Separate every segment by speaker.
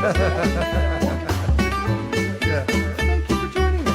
Speaker 1: Thank you for joining me.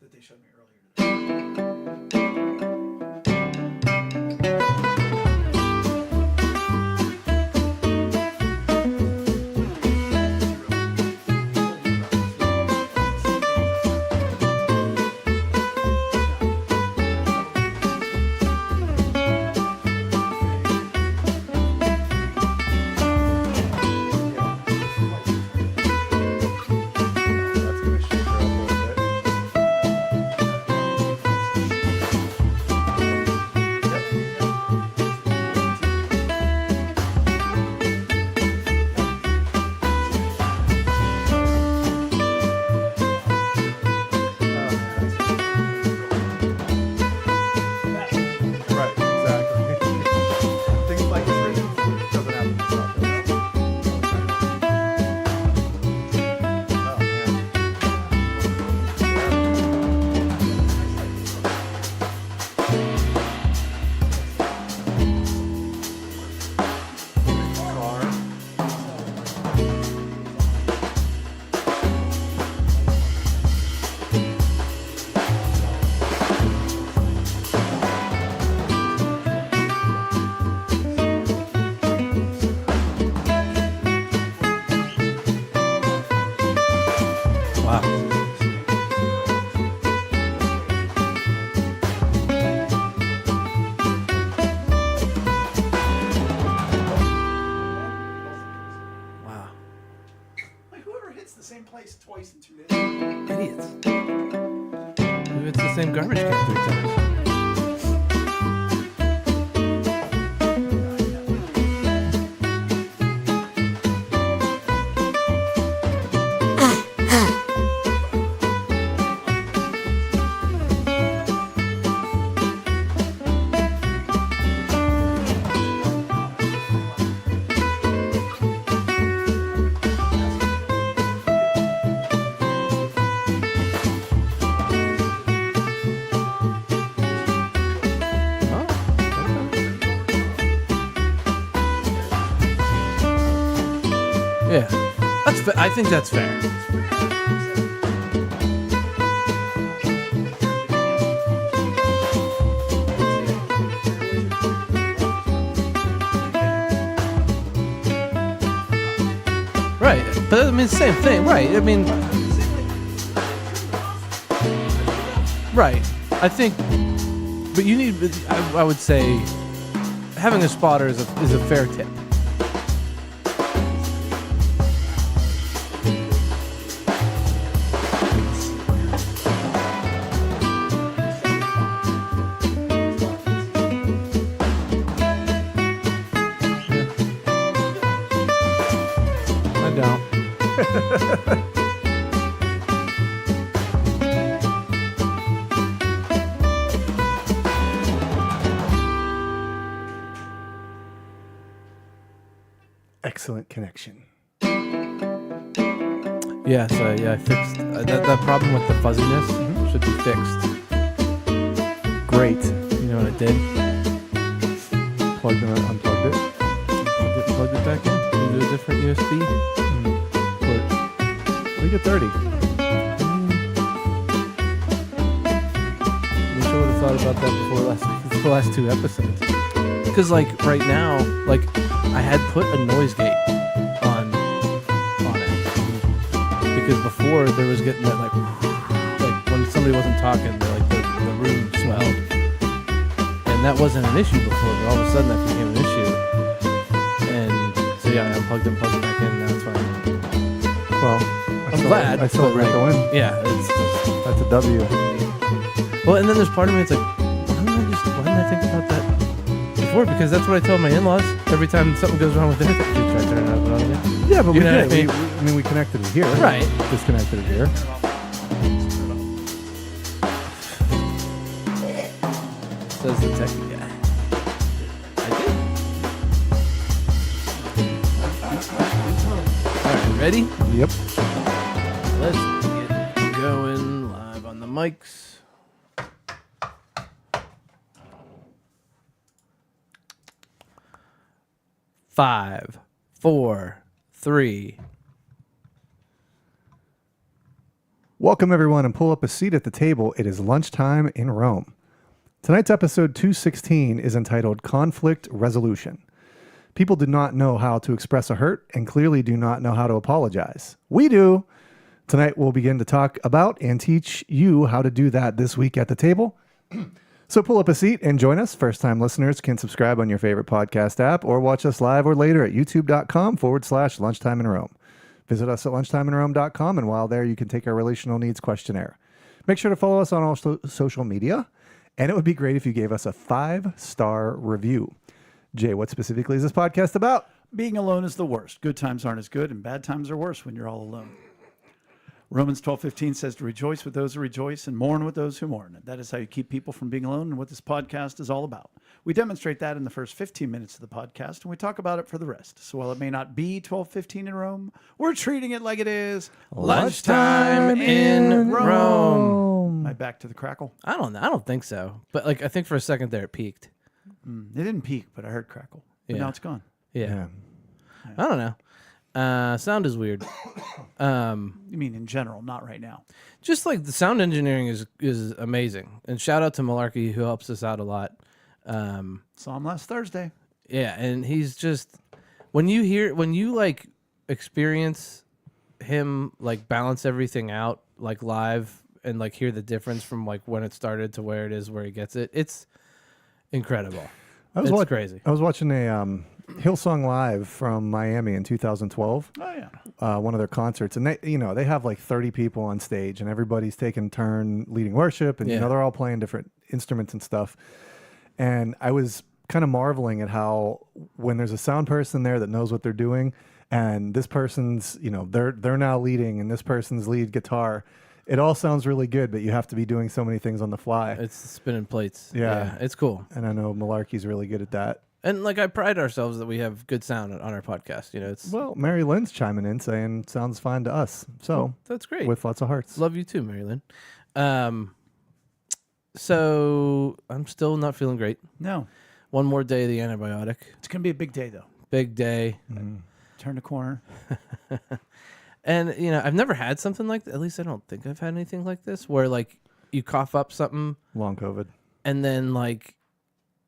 Speaker 1: That they showed me earlier today. place twice in 2 days.
Speaker 2: Idiots. Maybe it's the same garbage can 3 times. Yeah, I think that's fair. Right, but I mean, same thing, right? I mean, right. I think, but you need. I would say, having a spotter is a fair tip.
Speaker 1: Excellent connection.
Speaker 2: Yeah, so I fixed that problem with the fuzziness. Should be fixed. Great. You know what I did? Unplugged it, plugged it back in. Into a different USB. Leave it 30. Wish I would have thought about that before the last 2 episodes. Because like right now, like I had put a noise gate on because before there was getting that like when somebody wasn't talking, the room swelled, and that wasn't an issue before. But all of a sudden, that became an issue, and so yeah, I unplugged and plugged it back in. Now it's fine.
Speaker 1: Well,
Speaker 2: I'm glad.
Speaker 1: I still
Speaker 2: but,
Speaker 1: like,
Speaker 2: like,
Speaker 1: win.
Speaker 2: yeah, it's
Speaker 1: That's a W.
Speaker 2: well, and then there's part of me. It's like, why didn't I think about that before? Because that's what I tell my in-laws every time something goes wrong with their thing. You try turning it up and on again.
Speaker 1: Yeah, but
Speaker 2: You
Speaker 1: we
Speaker 2: know
Speaker 1: did.
Speaker 2: what I mean?
Speaker 1: I mean, we connected it here.
Speaker 2: Right.
Speaker 1: Disconnected it here.
Speaker 2: Says the techie guy. I did. All right, ready?
Speaker 1: Yep.
Speaker 2: Let's get going live on the mics. Five, four, three.
Speaker 1: Welcome, everyone, and pull up a seat at the table. It is lunchtime in Rome. Tonight's episode 216 is entitled Conflict Resolution. People do not know how to express a hurt and clearly do not know how to apologize. We do. Tonight, we'll begin to talk about and teach you how to do that this week at the table. So pull up a seat and join us. First-time listeners can subscribe on your favorite podcast app or watch us live or later at youtube.com/lunchtime in Rome. Visit us at lunchtimeinrome.com, and while there, you can take our relational needs questionnaire. Make sure to follow us on all social media, and it would be great if you gave us a 5-star review. Jay, what specifically is this podcast about?
Speaker 3: Being alone is the worst. Good times aren't as good, and bad times are worse when you're all alone. Romans 12:15 says to rejoice with those who rejoice and mourn with those who mourn. And that is how you keep people from being alone and what this podcast is all about. We demonstrate that in the first 15 minutes of the podcast, and we talk about it for the rest. So while it may not be 12:15 in Rome, we're treating it like it is
Speaker 2: Lunchtime in Rome.
Speaker 3: Am I back to the crackle?
Speaker 2: I don't think so. But like I think for a second there it peaked.
Speaker 3: It didn't peak, but I heard crackle. But
Speaker 2: Yeah.
Speaker 3: now it's gone.
Speaker 2: Yeah. I don't know. Sound is weird.
Speaker 3: You mean in general, not right now.
Speaker 2: Just like the sound engineering is amazing. And shout out to Malarkey who helps us out a lot.
Speaker 3: Saw him last Thursday.
Speaker 2: Yeah, and he's just when you like experience him like balance everything out like live and like hear the difference from like when it started to where it is where he gets it. It's incredible. It's crazy.
Speaker 1: I was watching a Hillsong Live from Miami in 2012.
Speaker 3: Oh, yeah.
Speaker 1: One of their concerts, and they have like 30 people on stage, and everybody's taking turn leading worship, and
Speaker 2: Yeah.
Speaker 1: they're all playing different instruments and stuff. And I was kind of marveling at how when there's a sound person there that knows what they're doing, and this person's they're now leading, and this person's lead guitar, it all sounds really good, but you have to be doing so many things on the fly.
Speaker 2: It's spinning plates.
Speaker 1: Yeah.
Speaker 2: It's cool.
Speaker 1: And I know Malarkey's really good at that.
Speaker 2: And like I pride ourselves that we have good sound on our podcast. It's
Speaker 1: Well, Mary Lynn's chiming in saying sounds fine to us. So
Speaker 2: that's great.
Speaker 1: with lots of hearts.
Speaker 2: Love you too, Mary Lynn. So I'm still not feeling great.
Speaker 3: No.
Speaker 2: One more day of the antibiotic.
Speaker 3: It's going to be a big day, though.
Speaker 2: Big day.
Speaker 3: Turn the corner.
Speaker 2: And I've never had something like that. At least I don't think I've had anything like this where like you cough up something
Speaker 1: Long COVID.
Speaker 2: and then like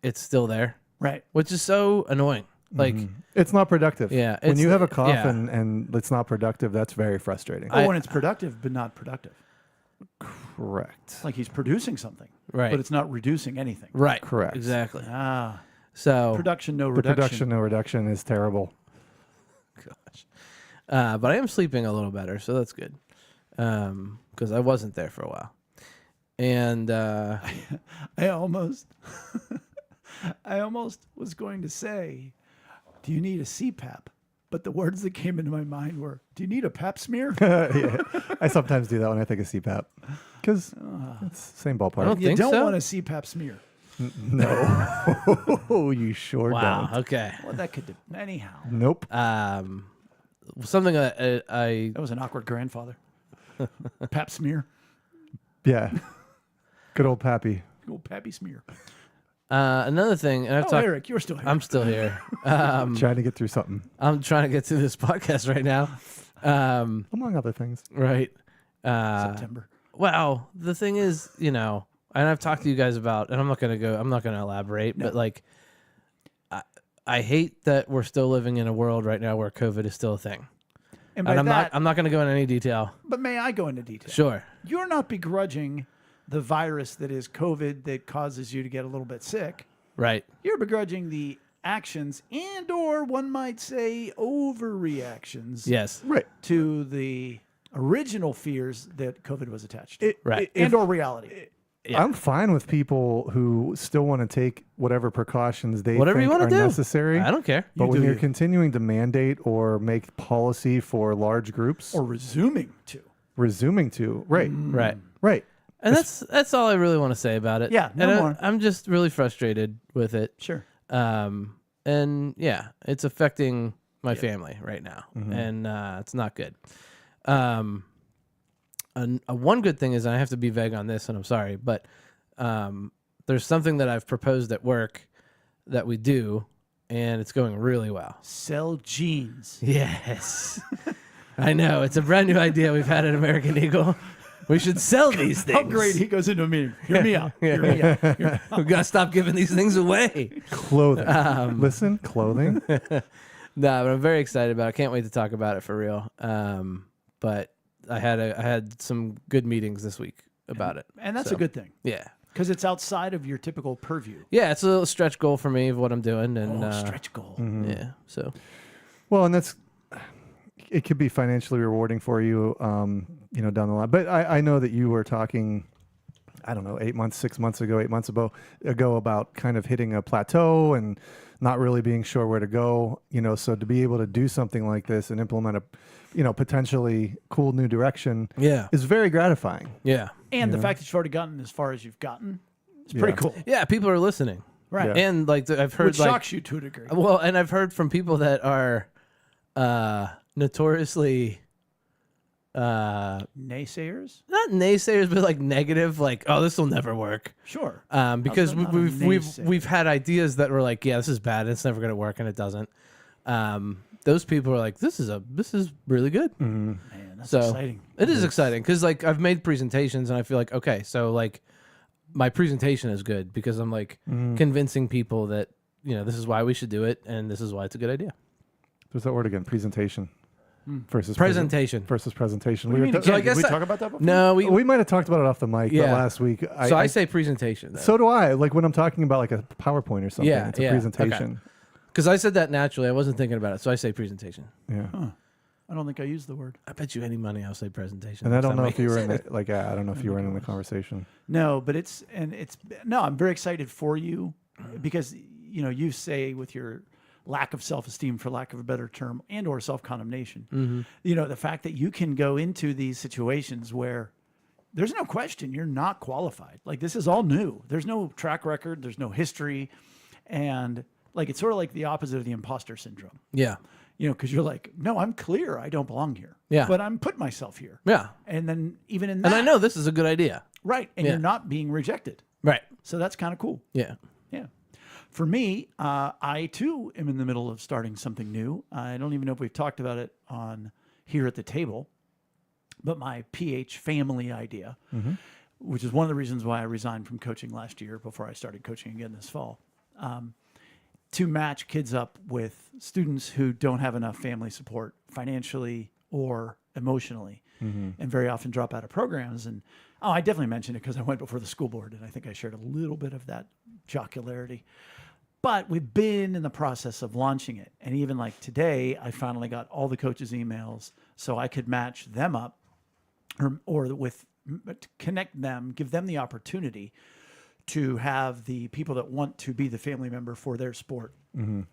Speaker 2: it's still there,
Speaker 3: Right.
Speaker 2: which is so annoying. Like
Speaker 1: It's not productive.
Speaker 2: Yeah,
Speaker 1: When
Speaker 2: it's-
Speaker 1: you have a cough
Speaker 2: yeah.
Speaker 1: and it's not productive, that's very frustrating.
Speaker 3: Oh, when it's productive, but not productive.
Speaker 1: Correct.
Speaker 3: Like he's producing something,
Speaker 2: right.
Speaker 3: but it's not reducing anything.
Speaker 2: right.
Speaker 1: Correct.
Speaker 2: Exactly.
Speaker 3: Ah,
Speaker 2: So
Speaker 3: production, no
Speaker 1: The
Speaker 3: reduction.
Speaker 1: production, no reduction is terrible.
Speaker 2: gosh. But I am sleeping a little better, so that's good. Because I wasn't there for a while. And
Speaker 3: I almost was going to say, do you need a CPAP? But the words that came into my mind were, do you need a pap smear?
Speaker 1: Yeah. I sometimes do that when I think of CPAP. Because it's the same ballpark.
Speaker 2: I don't
Speaker 3: You
Speaker 2: think
Speaker 3: don't
Speaker 2: so.
Speaker 3: want a CPAP smear.
Speaker 1: No. You sure
Speaker 2: Wow.
Speaker 1: don't.
Speaker 2: Okay.
Speaker 3: Well, that could, anyhow.
Speaker 1: Nope.
Speaker 2: Something I
Speaker 3: That was an awkward grandfather. Pap smear.
Speaker 1: Yeah. Good old Pappy.
Speaker 3: Good old pappy smear.
Speaker 2: another thing, and I've
Speaker 3: Oh,
Speaker 2: talked.
Speaker 3: Eric, you're still here.
Speaker 2: I'm still here.
Speaker 1: Trying to get through something,
Speaker 2: I'm trying to get to this podcast right now.
Speaker 1: among other things.
Speaker 2: Right.
Speaker 3: September.
Speaker 2: Well, the thing is, and I've talked to you guys about, and I'm not going to elaborate, but like, I hate that we're still living in a world right now where COVID is still a thing.
Speaker 3: And by
Speaker 2: And
Speaker 3: that,
Speaker 2: I'm not going to go into any detail.
Speaker 3: but may I go into detail?
Speaker 2: Sure.
Speaker 3: You're not begrudging the virus that is COVID that causes you to get a little bit sick.
Speaker 2: Right.
Speaker 3: You're begrudging the actions and or one might say overreactions
Speaker 2: Yes.
Speaker 1: Right.
Speaker 3: to the original fears that COVID was attached to.
Speaker 2: Right.
Speaker 3: And or reality.
Speaker 2: Yeah.
Speaker 1: I'm fine with people who still want to take whatever precautions they
Speaker 2: Whatever
Speaker 1: think
Speaker 2: you want
Speaker 1: are
Speaker 2: to do.
Speaker 1: necessary.
Speaker 2: I don't care.
Speaker 1: But
Speaker 3: You
Speaker 1: when
Speaker 3: do
Speaker 1: you're
Speaker 3: you.
Speaker 1: continuing to mandate or make policy for large groups,
Speaker 3: Or resuming to.
Speaker 1: resuming to, right,
Speaker 2: Right.
Speaker 1: right.
Speaker 2: And that's all I really want to say about it.
Speaker 3: Yeah, no
Speaker 2: and
Speaker 3: more.
Speaker 2: I'm just really frustrated with it.
Speaker 3: Sure.
Speaker 2: And yeah, it's affecting my family right now, and it's not good. And one good thing is, and I have to be vague on this, and I'm sorry, but there's something that I've proposed at work that we do, and it's going really well.
Speaker 3: Sell jeans.
Speaker 2: Yes, I know it's a brand new idea we've had at American Eagle. We should sell these things.
Speaker 3: How great he goes into a meeting. Hear me out. Hear me out.
Speaker 2: We gotta stop giving these things away.
Speaker 1: Clothing. Listen, clothing.
Speaker 2: No, but I'm very excited about it. Can't wait to talk about it for real. But I had some good meetings this week about it.
Speaker 3: And that's
Speaker 2: So,
Speaker 3: a good thing.
Speaker 2: Yeah.
Speaker 3: Because it's outside of your typical purview.
Speaker 2: Yeah, it's a little stretch goal for me of what I'm doing. And
Speaker 3: Stretch goal.
Speaker 2: yeah. So
Speaker 1: Well, and it could be financially rewarding for you, down the line. But I know that you were talking, I don't know, 8 months, 6 months ago, 8 months ago about kind of hitting a plateau and not really being sure where to go, so to be able to do something like this and implement a, potentially cool new direction
Speaker 2: yeah.
Speaker 1: is very gratifying.
Speaker 2: Yeah.
Speaker 3: And the fact that you've already gotten as far as you've gotten is pretty
Speaker 1: Yeah.
Speaker 3: cool.
Speaker 2: Yeah, people are listening.
Speaker 3: Right.
Speaker 1: Yeah.
Speaker 2: And like I've heard
Speaker 3: Which shocks you to a degree.
Speaker 2: well, and I've heard from people that are notoriously
Speaker 3: Naysayers?
Speaker 2: not naysayers, but like negative, like, oh, this will never work.
Speaker 3: Sure.
Speaker 2: Because
Speaker 3: How's that not a
Speaker 2: we've
Speaker 3: naysayer?
Speaker 2: had ideas that were like, yeah, this is bad, it's never gonna work, and it doesn't. Those people are like, this is really good.
Speaker 3: Man, that's
Speaker 2: So
Speaker 3: exciting.
Speaker 2: it is exciting because like I've made presentations and I feel like, okay, so like my presentation is good because I'm like convincing people that this is why we should do it and this is why it's a good idea.
Speaker 1: There's that word again, presentation versus
Speaker 2: Presentation.
Speaker 1: versus presentation.
Speaker 3: What do you mean
Speaker 1: were
Speaker 3: again?
Speaker 2: I guess
Speaker 3: Did we
Speaker 2: I-
Speaker 3: talk about that before?
Speaker 2: No,
Speaker 1: we might have talked about it off the mic
Speaker 2: Yeah.
Speaker 1: last week.
Speaker 2: so I say presentation. Though.
Speaker 1: So do I. Like when I'm talking about like a PowerPoint or something,
Speaker 2: Yeah,
Speaker 1: it's a
Speaker 2: yeah,
Speaker 1: presentation.
Speaker 2: Because I said that naturally. I wasn't thinking about it. So I say presentation.
Speaker 1: Yeah.
Speaker 3: I don't think I used the word.
Speaker 2: I bet you any money I'll say presentation.
Speaker 1: And I
Speaker 2: next
Speaker 1: don't
Speaker 2: time
Speaker 1: know if you were in
Speaker 2: say it.
Speaker 1: the, I don't know if you were in the conversation.
Speaker 3: No, but I'm very excited for you because, you say with your lack of self-esteem, for lack of a better term, and or self-condemnation, the fact that you can go into these situations where there's no question you're not qualified. Like this is all new. There's no track record. There's no history. And like, it's sort of like the opposite of the imposter syndrome,
Speaker 2: Yeah.
Speaker 3: because you're like, no, I'm clear. I don't belong here.
Speaker 2: Yeah.
Speaker 3: But I'm putting myself here.
Speaker 2: Yeah.
Speaker 3: And then even in that,
Speaker 2: And I know this is a good idea.
Speaker 3: right. And
Speaker 2: Yeah.
Speaker 3: you're not being rejected.
Speaker 2: Right.
Speaker 3: So that's kind of cool.
Speaker 2: Yeah.
Speaker 3: Yeah. For me, I too am in the middle of starting something new. I don't even know if we've talked about it on here at the table, but my PH family idea, which is one of the reasons why I resigned from coaching last year before I started coaching again this fall, to match kids up with students who don't have enough family support financially or emotionally, and very often drop out of programs. And I definitely mentioned it because I went before the school board, and I think I shared a little bit of that jocularity. But we've been in the process of launching it. And even like today, I finally got all the coaches' emails so I could match them up or connect them, give them the opportunity to have the people that want to be the family member for their sport. And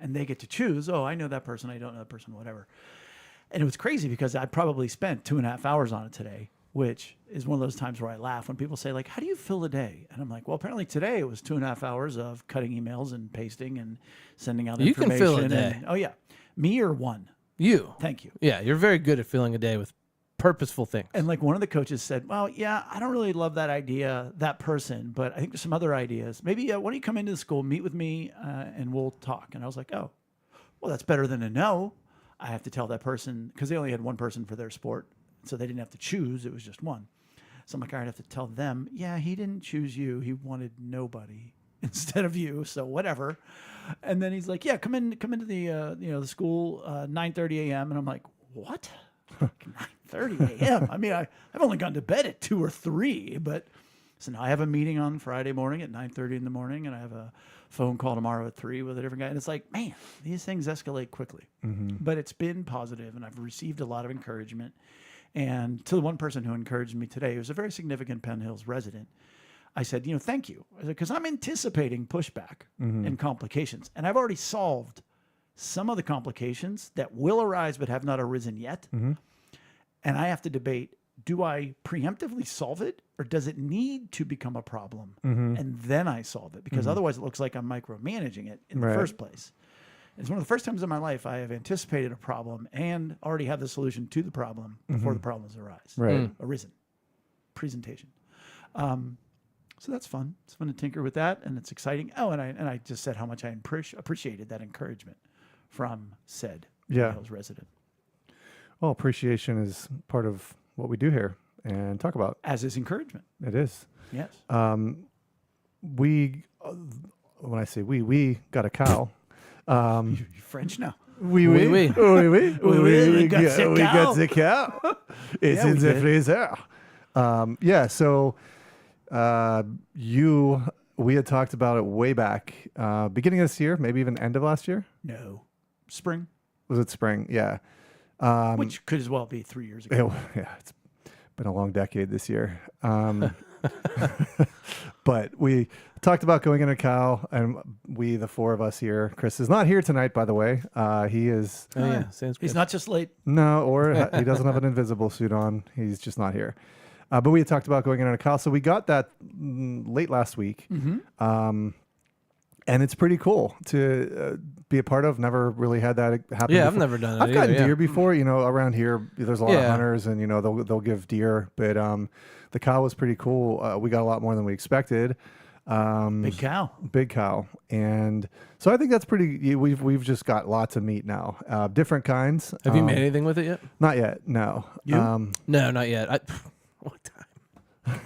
Speaker 3: they get to choose, I know that person, I don't know that person, whatever. And it was crazy because I probably spent 2.5 hours on it today, which is one of those times where I laugh when people say, like, how do you fill a day? And I'm like, well, apparently today it was 2.5 hours of cutting emails and pasting and sending out
Speaker 2: You can
Speaker 3: information.
Speaker 2: fill a day.
Speaker 3: Oh, yeah. Me or one?
Speaker 2: You.
Speaker 3: Thank you.
Speaker 2: Yeah. You're very good at filling a day with purposeful things.
Speaker 3: And like one of the coaches said, well, yeah, I don't really love that idea, that person, but I think there's some other ideas. Maybe why don't you come into the school, meet with me, and we'll talk. And I was like, oh, well, that's better than a no. I have to tell that person, because they only had one person for their sport, so they didn't have to choose. It was just one. So I'm like, all right, I have to tell them, yeah, he didn't choose you. He wanted nobody instead of you, so whatever. And then he's like, yeah, come into the the school 9:30 a.m. And I'm like, what? 9:30 a.m. I mean, I've only gone to bed at 2 or 3, but so now I have a meeting on Friday morning at 9:30 in the morning, and I have a phone call tomorrow at 3 with a different guy. And it's like, man, these things escalate quickly. But it's been positive, and I've received a lot of encouragement. And to the one person who encouraged me today, who's a very significant Penn Hills resident, I said, thank you. Because I'm anticipating pushback and complications. And I've already solved some of the complications that will arise but have not arisen yet. And I have to debate, do I preemptively solve it, or does it need to become a problem and then I solve it? Because otherwise it looks like I'm micromanaging it in the first place. It's one of the first times in my life I have anticipated a problem and already have the solution to the problem before the problems arisen. Presentation. So that's fun. It's fun to tinker with that, and it's exciting. Oh, and I just said how much I appreciated that encouragement from said Hills resident.
Speaker 1: Well, appreciation is part of what we do here and talk about.
Speaker 3: As is encouragement.
Speaker 1: It is.
Speaker 3: Yes.
Speaker 1: We, when I say we got a cow.
Speaker 3: You're French now.
Speaker 1: We got the cow. It's in the freezer. So we had talked about it way back, beginning of this year, maybe even end of last year.
Speaker 3: No. Spring.
Speaker 1: Was it spring? Yeah.
Speaker 3: Which could as well be 3 years ago.
Speaker 1: It's been a long decade this year. But we talked about going in a cow, and the four of us here. Chris is not here tonight, by the way. He is.
Speaker 2: Oh yeah, sounds good.
Speaker 3: He's not just late.
Speaker 1: No, or he doesn't have an invisible suit on. He's just not here. But we had talked about going in a cow, so we got that late last week. And it's pretty cool to be a part of. Never really had that happen.
Speaker 2: Yeah,
Speaker 1: before.
Speaker 2: I've never done it.
Speaker 1: I've gotten
Speaker 2: either,
Speaker 1: deer before. Around here, there's a lot of hunters, and they'll give deer. But the cow was pretty cool. We got a lot more than we expected.
Speaker 3: Big cow.
Speaker 1: And so I think that's pretty. We've just got lots of meat now, different kinds.
Speaker 2: Have you made anything with it yet?
Speaker 1: Not yet. No.
Speaker 3: You?
Speaker 2: No, not yet. What time?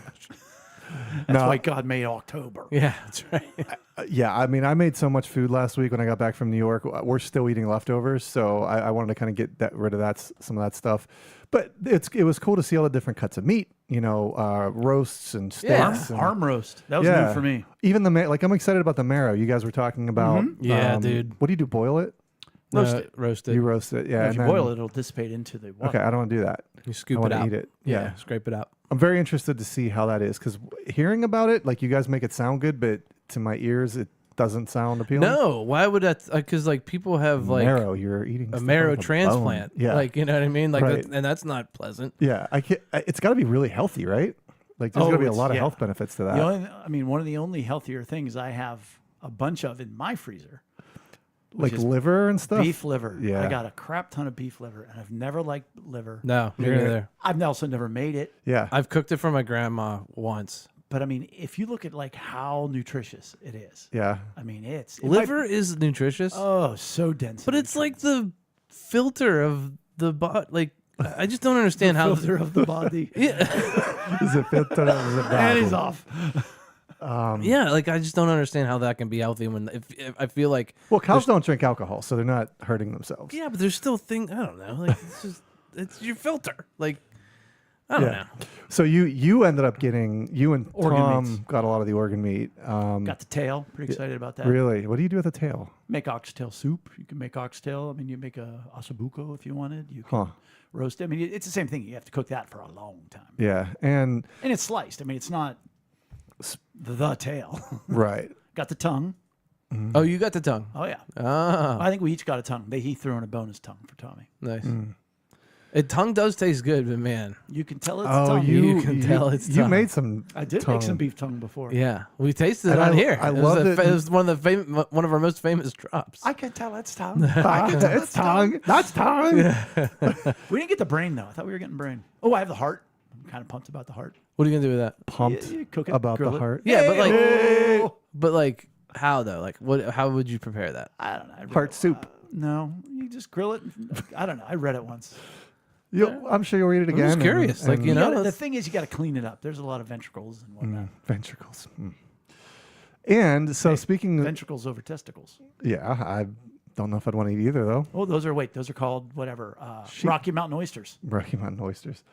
Speaker 3: That's why God made October.
Speaker 2: Yeah, that's right.
Speaker 1: I mean, I made so much food last week when I got back from New York. We're still eating leftovers, so I wanted to kind of get rid of some of that stuff. But it was cool to see all the different cuts of meat, roasts and steaks.
Speaker 3: Arm roast. That was new for me.
Speaker 1: Even I'm excited about the marrow. You guys were talking about.
Speaker 2: Yeah, dude.
Speaker 1: What do you do? Boil it?
Speaker 2: Roast it.
Speaker 1: You roast it, yeah.
Speaker 3: If you boil it, it'll dissipate into the water.
Speaker 1: Okay, I don't want to do that.
Speaker 2: You scoop
Speaker 1: I want
Speaker 2: it
Speaker 1: to
Speaker 2: out.
Speaker 1: eat it.
Speaker 2: Yeah, scrape it out.
Speaker 1: I'm very interested to see how that is, because hearing about it, like, you guys make it sound good, but to my ears, it doesn't sound appealing.
Speaker 2: No, why would that? Because people have
Speaker 1: marrow. You're eating
Speaker 2: a marrow transplant.
Speaker 1: Yeah,
Speaker 2: you know what I mean.
Speaker 1: Right.
Speaker 2: And that's not pleasant.
Speaker 1: Yeah, I can't. It's got to be really healthy, right? Like, there's got to be a lot of health benefits to that.
Speaker 3: One of the only healthier things I have a bunch of in my freezer.
Speaker 1: Like liver and stuff?
Speaker 3: Beef liver.
Speaker 1: Yeah.
Speaker 3: I got a crap ton of beef liver, and I've never liked liver.
Speaker 2: No, me neither.
Speaker 3: I've also never made it.
Speaker 1: Yeah.
Speaker 2: I've cooked it for my grandma once.
Speaker 3: But I mean, if you look at how nutritious it is.
Speaker 1: Yeah.
Speaker 3: I mean,
Speaker 2: liver is nutritious.
Speaker 3: Oh, so dense.
Speaker 2: But it's like the filter of the body. I just don't understand how
Speaker 3: filter of the body.
Speaker 2: Yeah.
Speaker 1: Is it filter of the body?
Speaker 3: And he's off.
Speaker 2: I just don't understand how that can be healthy when if I feel like
Speaker 1: cows don't drink alcohol, so they're not hurting themselves.
Speaker 2: Yeah, but there's still things I don't know. It's your filter. I don't know.
Speaker 1: So you ended up getting and
Speaker 3: organ
Speaker 1: Tom
Speaker 3: meats.
Speaker 1: got a lot of the organ meat.
Speaker 3: Got the tail. Pretty excited about that.
Speaker 1: Really? What do you do with the tail?
Speaker 3: Make oxtail soup. You can make oxtail. I mean, you make a ossobuco if you wanted. You can roast it. I mean, it's the same thing. You have to cook that for a long time.
Speaker 1: Yeah, and
Speaker 3: it's sliced. I mean, it's not the tail.
Speaker 1: Right.
Speaker 3: Got the tongue.
Speaker 2: Oh, you got the tongue.
Speaker 3: Oh yeah.
Speaker 2: Ah,
Speaker 3: I think we each got a tongue. He threw in a bonus tongue for Tommy.
Speaker 2: nice. Tongue does taste good, but man,
Speaker 3: You can tell it's tongue.
Speaker 2: you can tell it's
Speaker 1: You
Speaker 2: tongue.
Speaker 1: made some.
Speaker 3: I did
Speaker 1: tongue.
Speaker 3: make some beef tongue before.
Speaker 2: Yeah, we tasted it
Speaker 1: And
Speaker 2: on
Speaker 1: I-
Speaker 2: here.
Speaker 1: I
Speaker 2: it
Speaker 1: loved
Speaker 2: was
Speaker 1: it.
Speaker 2: It was one of our most famous drops.
Speaker 3: I can tell it's tongue.
Speaker 1: It's tongue. That's tongue.
Speaker 3: We didn't get the brain though. I thought we were getting brain. Oh, I have the heart. I'm kind of pumped about the heart.
Speaker 2: What are you gonna do with that?
Speaker 1: Pumped
Speaker 3: You cook it,
Speaker 1: about the
Speaker 3: grill it.
Speaker 1: heart.
Speaker 2: Yeah, but
Speaker 3: Hey-o.
Speaker 2: how though? How would you prepare that?
Speaker 3: I don't know. I read
Speaker 1: Heart
Speaker 3: it.
Speaker 1: soup.
Speaker 3: No, you just grill it. I don't know. I read it once.
Speaker 1: I'm sure you'll read it again.
Speaker 2: just curious,
Speaker 1: and-
Speaker 2: you know,
Speaker 3: The
Speaker 2: that's-
Speaker 3: thing is, you got to clean it up. There's a lot of ventricles and whatnot.
Speaker 1: ventricles. And so speaking,
Speaker 3: Ventricles over testicles.
Speaker 1: yeah, Don't know if I'd want to eat either though.
Speaker 3: Oh, those are called whatever.
Speaker 1: Sheep.
Speaker 3: Rocky Mountain oysters.
Speaker 1: Rocky Mountain oysters.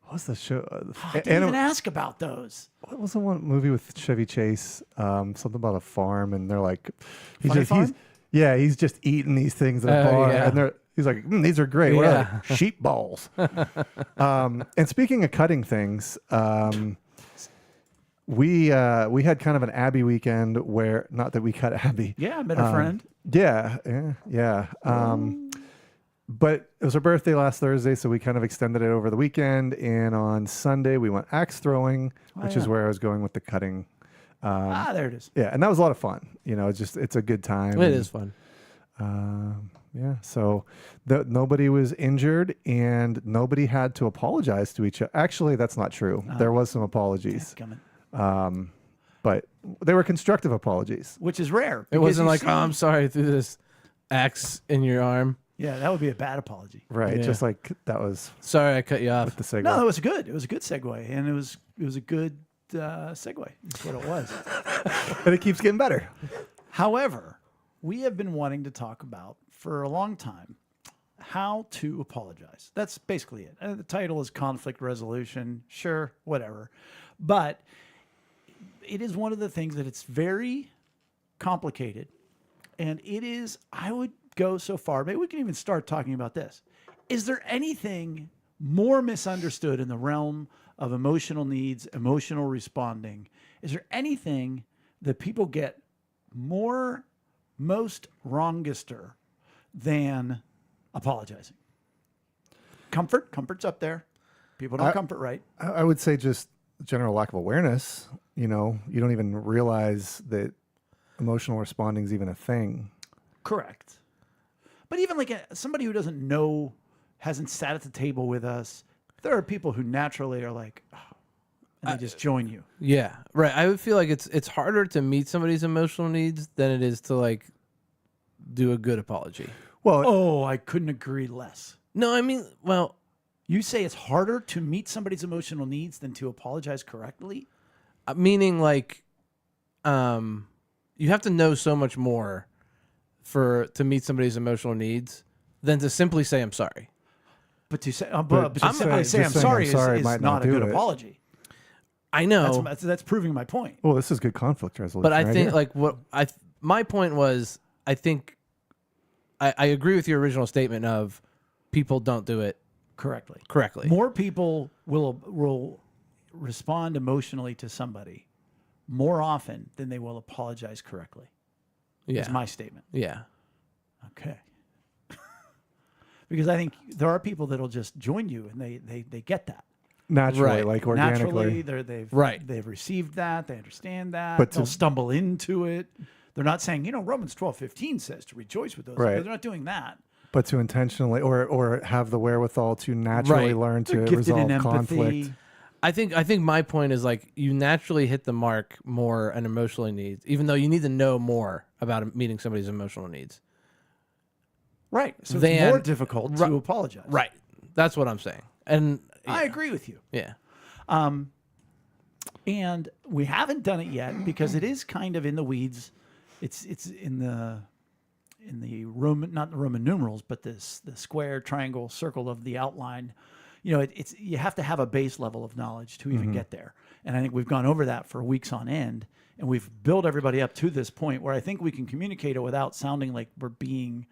Speaker 1: What's the show?
Speaker 3: I didn't even ask about those.
Speaker 1: What was the one movie with Chevy Chase? Something about a farm, and they're like,
Speaker 3: Funny Farm?
Speaker 1: he's just eating these things at a
Speaker 2: Oh,
Speaker 1: bar,
Speaker 2: yeah.
Speaker 1: and he's like, these are great. What are they? Sheep balls. And speaking of cutting things, we had kind of an Abby weekend where, not that we cut Abby.
Speaker 3: Yeah, I met her friend.
Speaker 1: Yeah. But it was her birthday last Thursday, so we kind of extended it over the weekend. And on Sunday, we went axe throwing, which is where I was going with the cutting.
Speaker 3: There it is.
Speaker 1: Yeah, and that was a lot of fun. It's a good time.
Speaker 2: It is fun.
Speaker 1: Yeah, so nobody was injured, and nobody had to apologize to each other. Actually, that's not true. There was some apologies, but they were constructive apologies.
Speaker 3: Which is rare.
Speaker 2: It wasn't like, oh, I'm sorry, I threw this axe in your arm.
Speaker 3: Yeah, that would be a bad apology.
Speaker 1: Right,
Speaker 2: Yeah.
Speaker 1: just like that was
Speaker 2: Sorry, I cut you off.
Speaker 1: with the segue.
Speaker 3: No, it was good. It was a good segue, and it was a good segue. That's what it was.
Speaker 1: But it keeps getting better.
Speaker 3: However, we have been wanting to talk about for a long time how to apologize. That's basically it. The title is conflict resolution. Sure, whatever. But it is one of the things that it's very complicated. And it is, I would go so far, maybe we can even start talking about this. Is there anything more misunderstood in the realm of emotional needs, emotional responding? Is there anything that people get most wrongister than apologizing? Comfort's up there. People don't comfort right.
Speaker 1: I would say just general lack of awareness. You don't even realize that emotional responding is even a thing.
Speaker 3: Correct. But even like somebody who doesn't know, hasn't sat at the table with us, there are people who naturally are like, oh, and they just join you.
Speaker 2: Yeah, right. I would feel like it's harder to meet somebody's emotional needs than it is to like do a good apology.
Speaker 1: Well,
Speaker 3: Oh, I couldn't agree less.
Speaker 2: No, I mean, well,
Speaker 3: You say it's harder to meet somebody's emotional needs than to apologize correctly?
Speaker 2: meaning like, you have to know so much more to meet somebody's emotional needs than to simply say I'm sorry.
Speaker 3: But to say,
Speaker 1: But
Speaker 3: to
Speaker 1: just
Speaker 3: simply say I'm
Speaker 1: saying
Speaker 3: sorry
Speaker 1: I'm sorry
Speaker 3: is
Speaker 1: might
Speaker 3: not
Speaker 1: not
Speaker 3: a
Speaker 1: do
Speaker 3: good
Speaker 1: it.
Speaker 3: apology.
Speaker 2: I know,
Speaker 3: That's proving my point.
Speaker 1: well, this is good conflict resolution.
Speaker 2: but I
Speaker 1: right
Speaker 2: think
Speaker 1: here.
Speaker 2: like my point was, I think I agree with your original statement of people don't do it correctly.
Speaker 3: More people will respond emotionally to somebody more often than they will apologize correctly.
Speaker 2: Yeah,
Speaker 3: Is my statement.
Speaker 2: yeah.
Speaker 3: Okay. Because I think there are people that'll just join you and they get that.
Speaker 1: naturally,
Speaker 2: right.
Speaker 1: like organically.
Speaker 3: Naturally,
Speaker 2: Right.
Speaker 3: they've received that, they understand that.
Speaker 1: But
Speaker 3: They'll
Speaker 1: to-
Speaker 3: stumble into it. They're not saying, Romans 12:15 says to rejoice with those.
Speaker 1: Right.
Speaker 3: They're not doing that.
Speaker 1: But to intentionally or have the wherewithal to naturally
Speaker 2: Right.
Speaker 1: learn to
Speaker 3: They're gifted
Speaker 1: resolve
Speaker 3: in empathy.
Speaker 1: conflict.
Speaker 2: I think my point is like you naturally hit the mark more on emotional needs, even though you need to know more about meeting somebody's emotional needs.
Speaker 3: Right. So it's
Speaker 2: Then-
Speaker 3: more difficult to apologize.
Speaker 2: Right. That's what I'm saying. And
Speaker 3: I agree with you.
Speaker 2: yeah.
Speaker 3: And we haven't done it yet because it is kind of in the weeds. It's in the Roman, not the Roman numerals, but the square, triangle, circle of the outline. It's you have to have a base level of knowledge to even get there. And I think we've gone over that for weeks on end, and we've built everybody up to this point where I think we can communicate it without sounding like we're being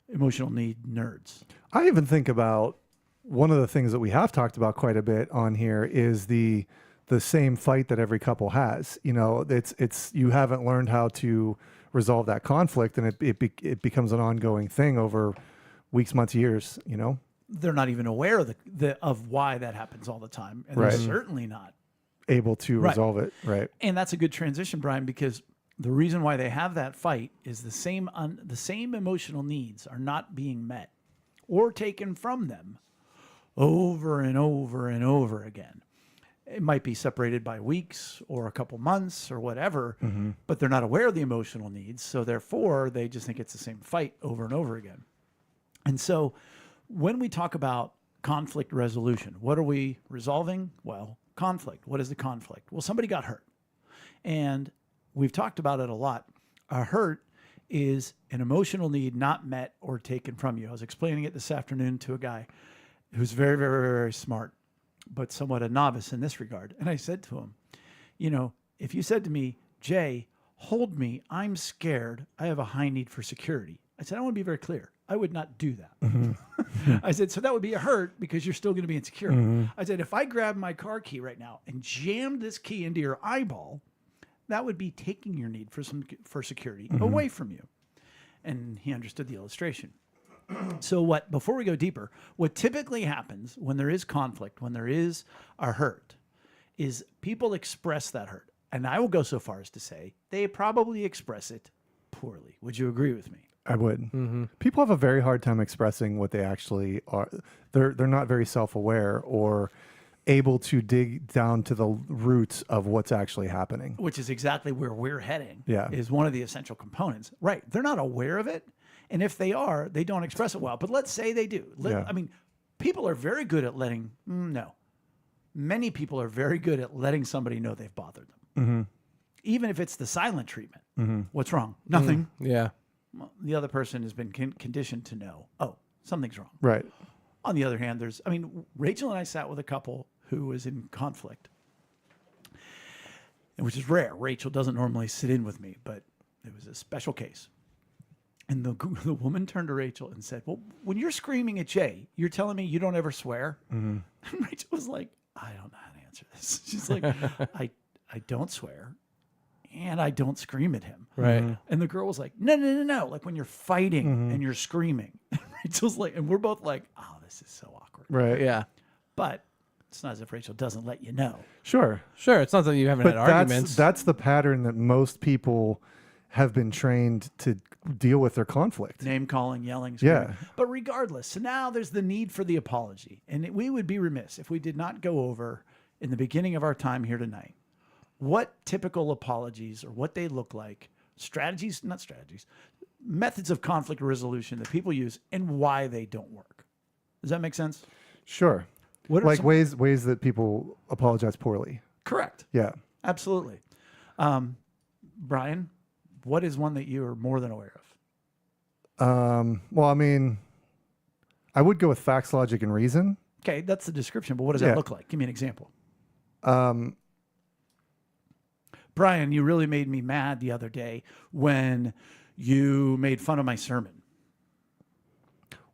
Speaker 3: emotional need nerds.
Speaker 1: I even think about one of the things that we have talked about quite a bit on here is the same fight that every couple has. It's you haven't learned how to resolve that conflict, and it becomes an ongoing thing over weeks, months, years.
Speaker 3: They're not even aware of why that happens all the time, and
Speaker 1: Right.
Speaker 3: they're certainly not.
Speaker 1: Able to
Speaker 3: Right.
Speaker 1: resolve it, right?
Speaker 3: And that's a good transition, Brian, because the reason why they have that fight is the same emotional needs are not being met or taken from them over and over and over again. It might be separated by weeks or a couple months or whatever, but they're not aware of the emotional needs. So therefore, they just think it's the same fight over and over again. And so when we talk about conflict resolution, what are we resolving? Well, conflict. What is the conflict? Well, somebody got hurt. And we've talked about it a lot. A hurt is an emotional need not met or taken from you. I was explaining it this afternoon to a guy who's very, very, very, very smart, but somewhat a novice in this regard. And I said to him, you know, if you said to me, Jay, hold me, I'm scared, I have a high need for security. I said, I want to be very clear. I would not do that. Mm-hmm. I said, so that would be a hurt because you're still going to be insecure. Mm-hmm. I said, if I grabbed my car key right now and jammed this key into your eyeball, that would be taking your need for security away from you. And he understood the illustration. So before we go deeper, what typically happens when there is conflict, when there is a hurt, is people express that hurt. And I will go so far as to say they probably express it poorly. Would you agree with me?
Speaker 1: I would. Mm-hmm. People have a very hard time expressing what they actually are. They're not very self-aware or able to dig down to the roots of what's actually happening.
Speaker 3: Which is exactly where we're heading.
Speaker 1: Yeah.
Speaker 3: Is one of the essential components. Right. They're not aware of it. And if they are, they don't express it well. But let's say they do. I mean, people are very good at many people are very good at letting somebody know they've bothered them. Mm-hmm. Even if it's the silent treatment. Mm-hmm. What's wrong? Nothing.
Speaker 2: Yeah.
Speaker 3: Well, the other person has been conditioned to know, oh, something's wrong.
Speaker 1: Right.
Speaker 3: On the other hand, Rachel and I sat with a couple who was in conflict, which is rare. Rachel doesn't normally sit in with me, but it was a special case. And the woman turned to Rachel and said, well, when you're screaming at Jay, you're telling me you don't ever swear? Mm-hmm. And Rachel was like, I don't know how to answer this. She's like, I don't swear. And I don't scream at him.
Speaker 2: Right.
Speaker 3: Mm-hmm. And the girl was like, no. Like when you're fighting and you're screaming. And Rachel's like, and we're both like, oh, this is so awkward.
Speaker 1: Right.
Speaker 2: Yeah.
Speaker 3: But it's not as if Rachel doesn't let you know.
Speaker 1: Sure.
Speaker 2: It's not that you haven't had arguments.
Speaker 1: That's the pattern that most people have been trained to deal with their conflict.
Speaker 3: Name calling, yelling, screaming.
Speaker 1: Yeah.
Speaker 3: But regardless, so now there's the need for the apology. And we would be remiss if we did not go over in the beginning of our time here tonight what typical apologies or what they look like, methods of conflict resolution that people use and why they don't work. Does that make sense?
Speaker 1: Sure.
Speaker 3: What are
Speaker 1: like ways that people apologize poorly.
Speaker 3: Correct.
Speaker 1: Yeah.
Speaker 3: Absolutely. Brian, what is one that you are more than aware of?
Speaker 1: Well, I mean, I would go with facts, logic, and reason.
Speaker 3: Okay, that's the description, but what does that look like? Give me an example. Brian, you really made me mad the other day when you made fun of my sermon.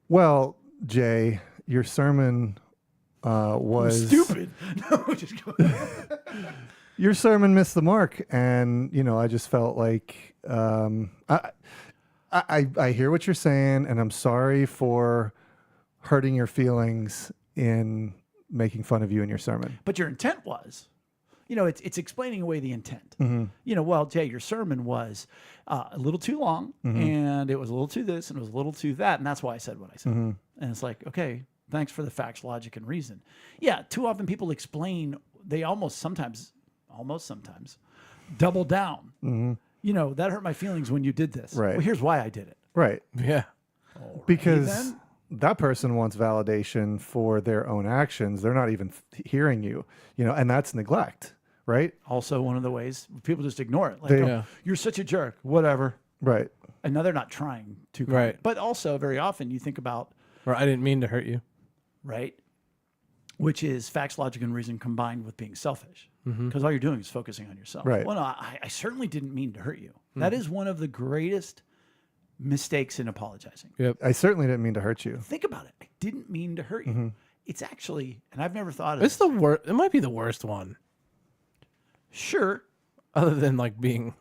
Speaker 1: Well, Jay, your sermon was
Speaker 3: stupid. No, just go ahead.
Speaker 1: Your sermon missed the mark, and I just felt like I hear what you're saying, and I'm sorry for hurting your feelings in making fun of you in your sermon.
Speaker 3: But your intent was. It's explaining away the intent. Mm-hmm. Well, Jay, your sermon was a little too long, and it was a little too this, and it was a little too that, and that's why I said what I said. Mm-hmm. And it's like, okay, thanks for the facts, logic, and reason. Yeah, too often people explain, they almost sometimes double down. Mm-hmm. That hurt my feelings when you did this.
Speaker 1: Right.
Speaker 3: Well, here's why I did it.
Speaker 1: Right.
Speaker 2: Yeah.
Speaker 1: Because that person wants validation for their own actions. They're not even hearing you, and that's neglect. Right.
Speaker 3: Also, one of the ways people just ignore it. Like, you're such a jerk, whatever.
Speaker 1: Right.
Speaker 3: And now they're not trying to.
Speaker 2: Right.
Speaker 3: But also, very often you think about.
Speaker 2: Or I didn't mean to hurt you.
Speaker 3: Right. Which is facts, logic, and reason combined with being selfish. Because all you're doing is focusing on yourself.
Speaker 1: Right.
Speaker 3: Well, no, I certainly didn't mean to hurt you. That is one of the greatest mistakes in apologizing.
Speaker 2: Yep.
Speaker 1: I certainly didn't mean to hurt you.
Speaker 3: Think about it. I didn't mean to hurt you. It's actually, and I've never thought of
Speaker 2: It's the worst. It might be the worst one.
Speaker 3: Sure.
Speaker 2: Other than like being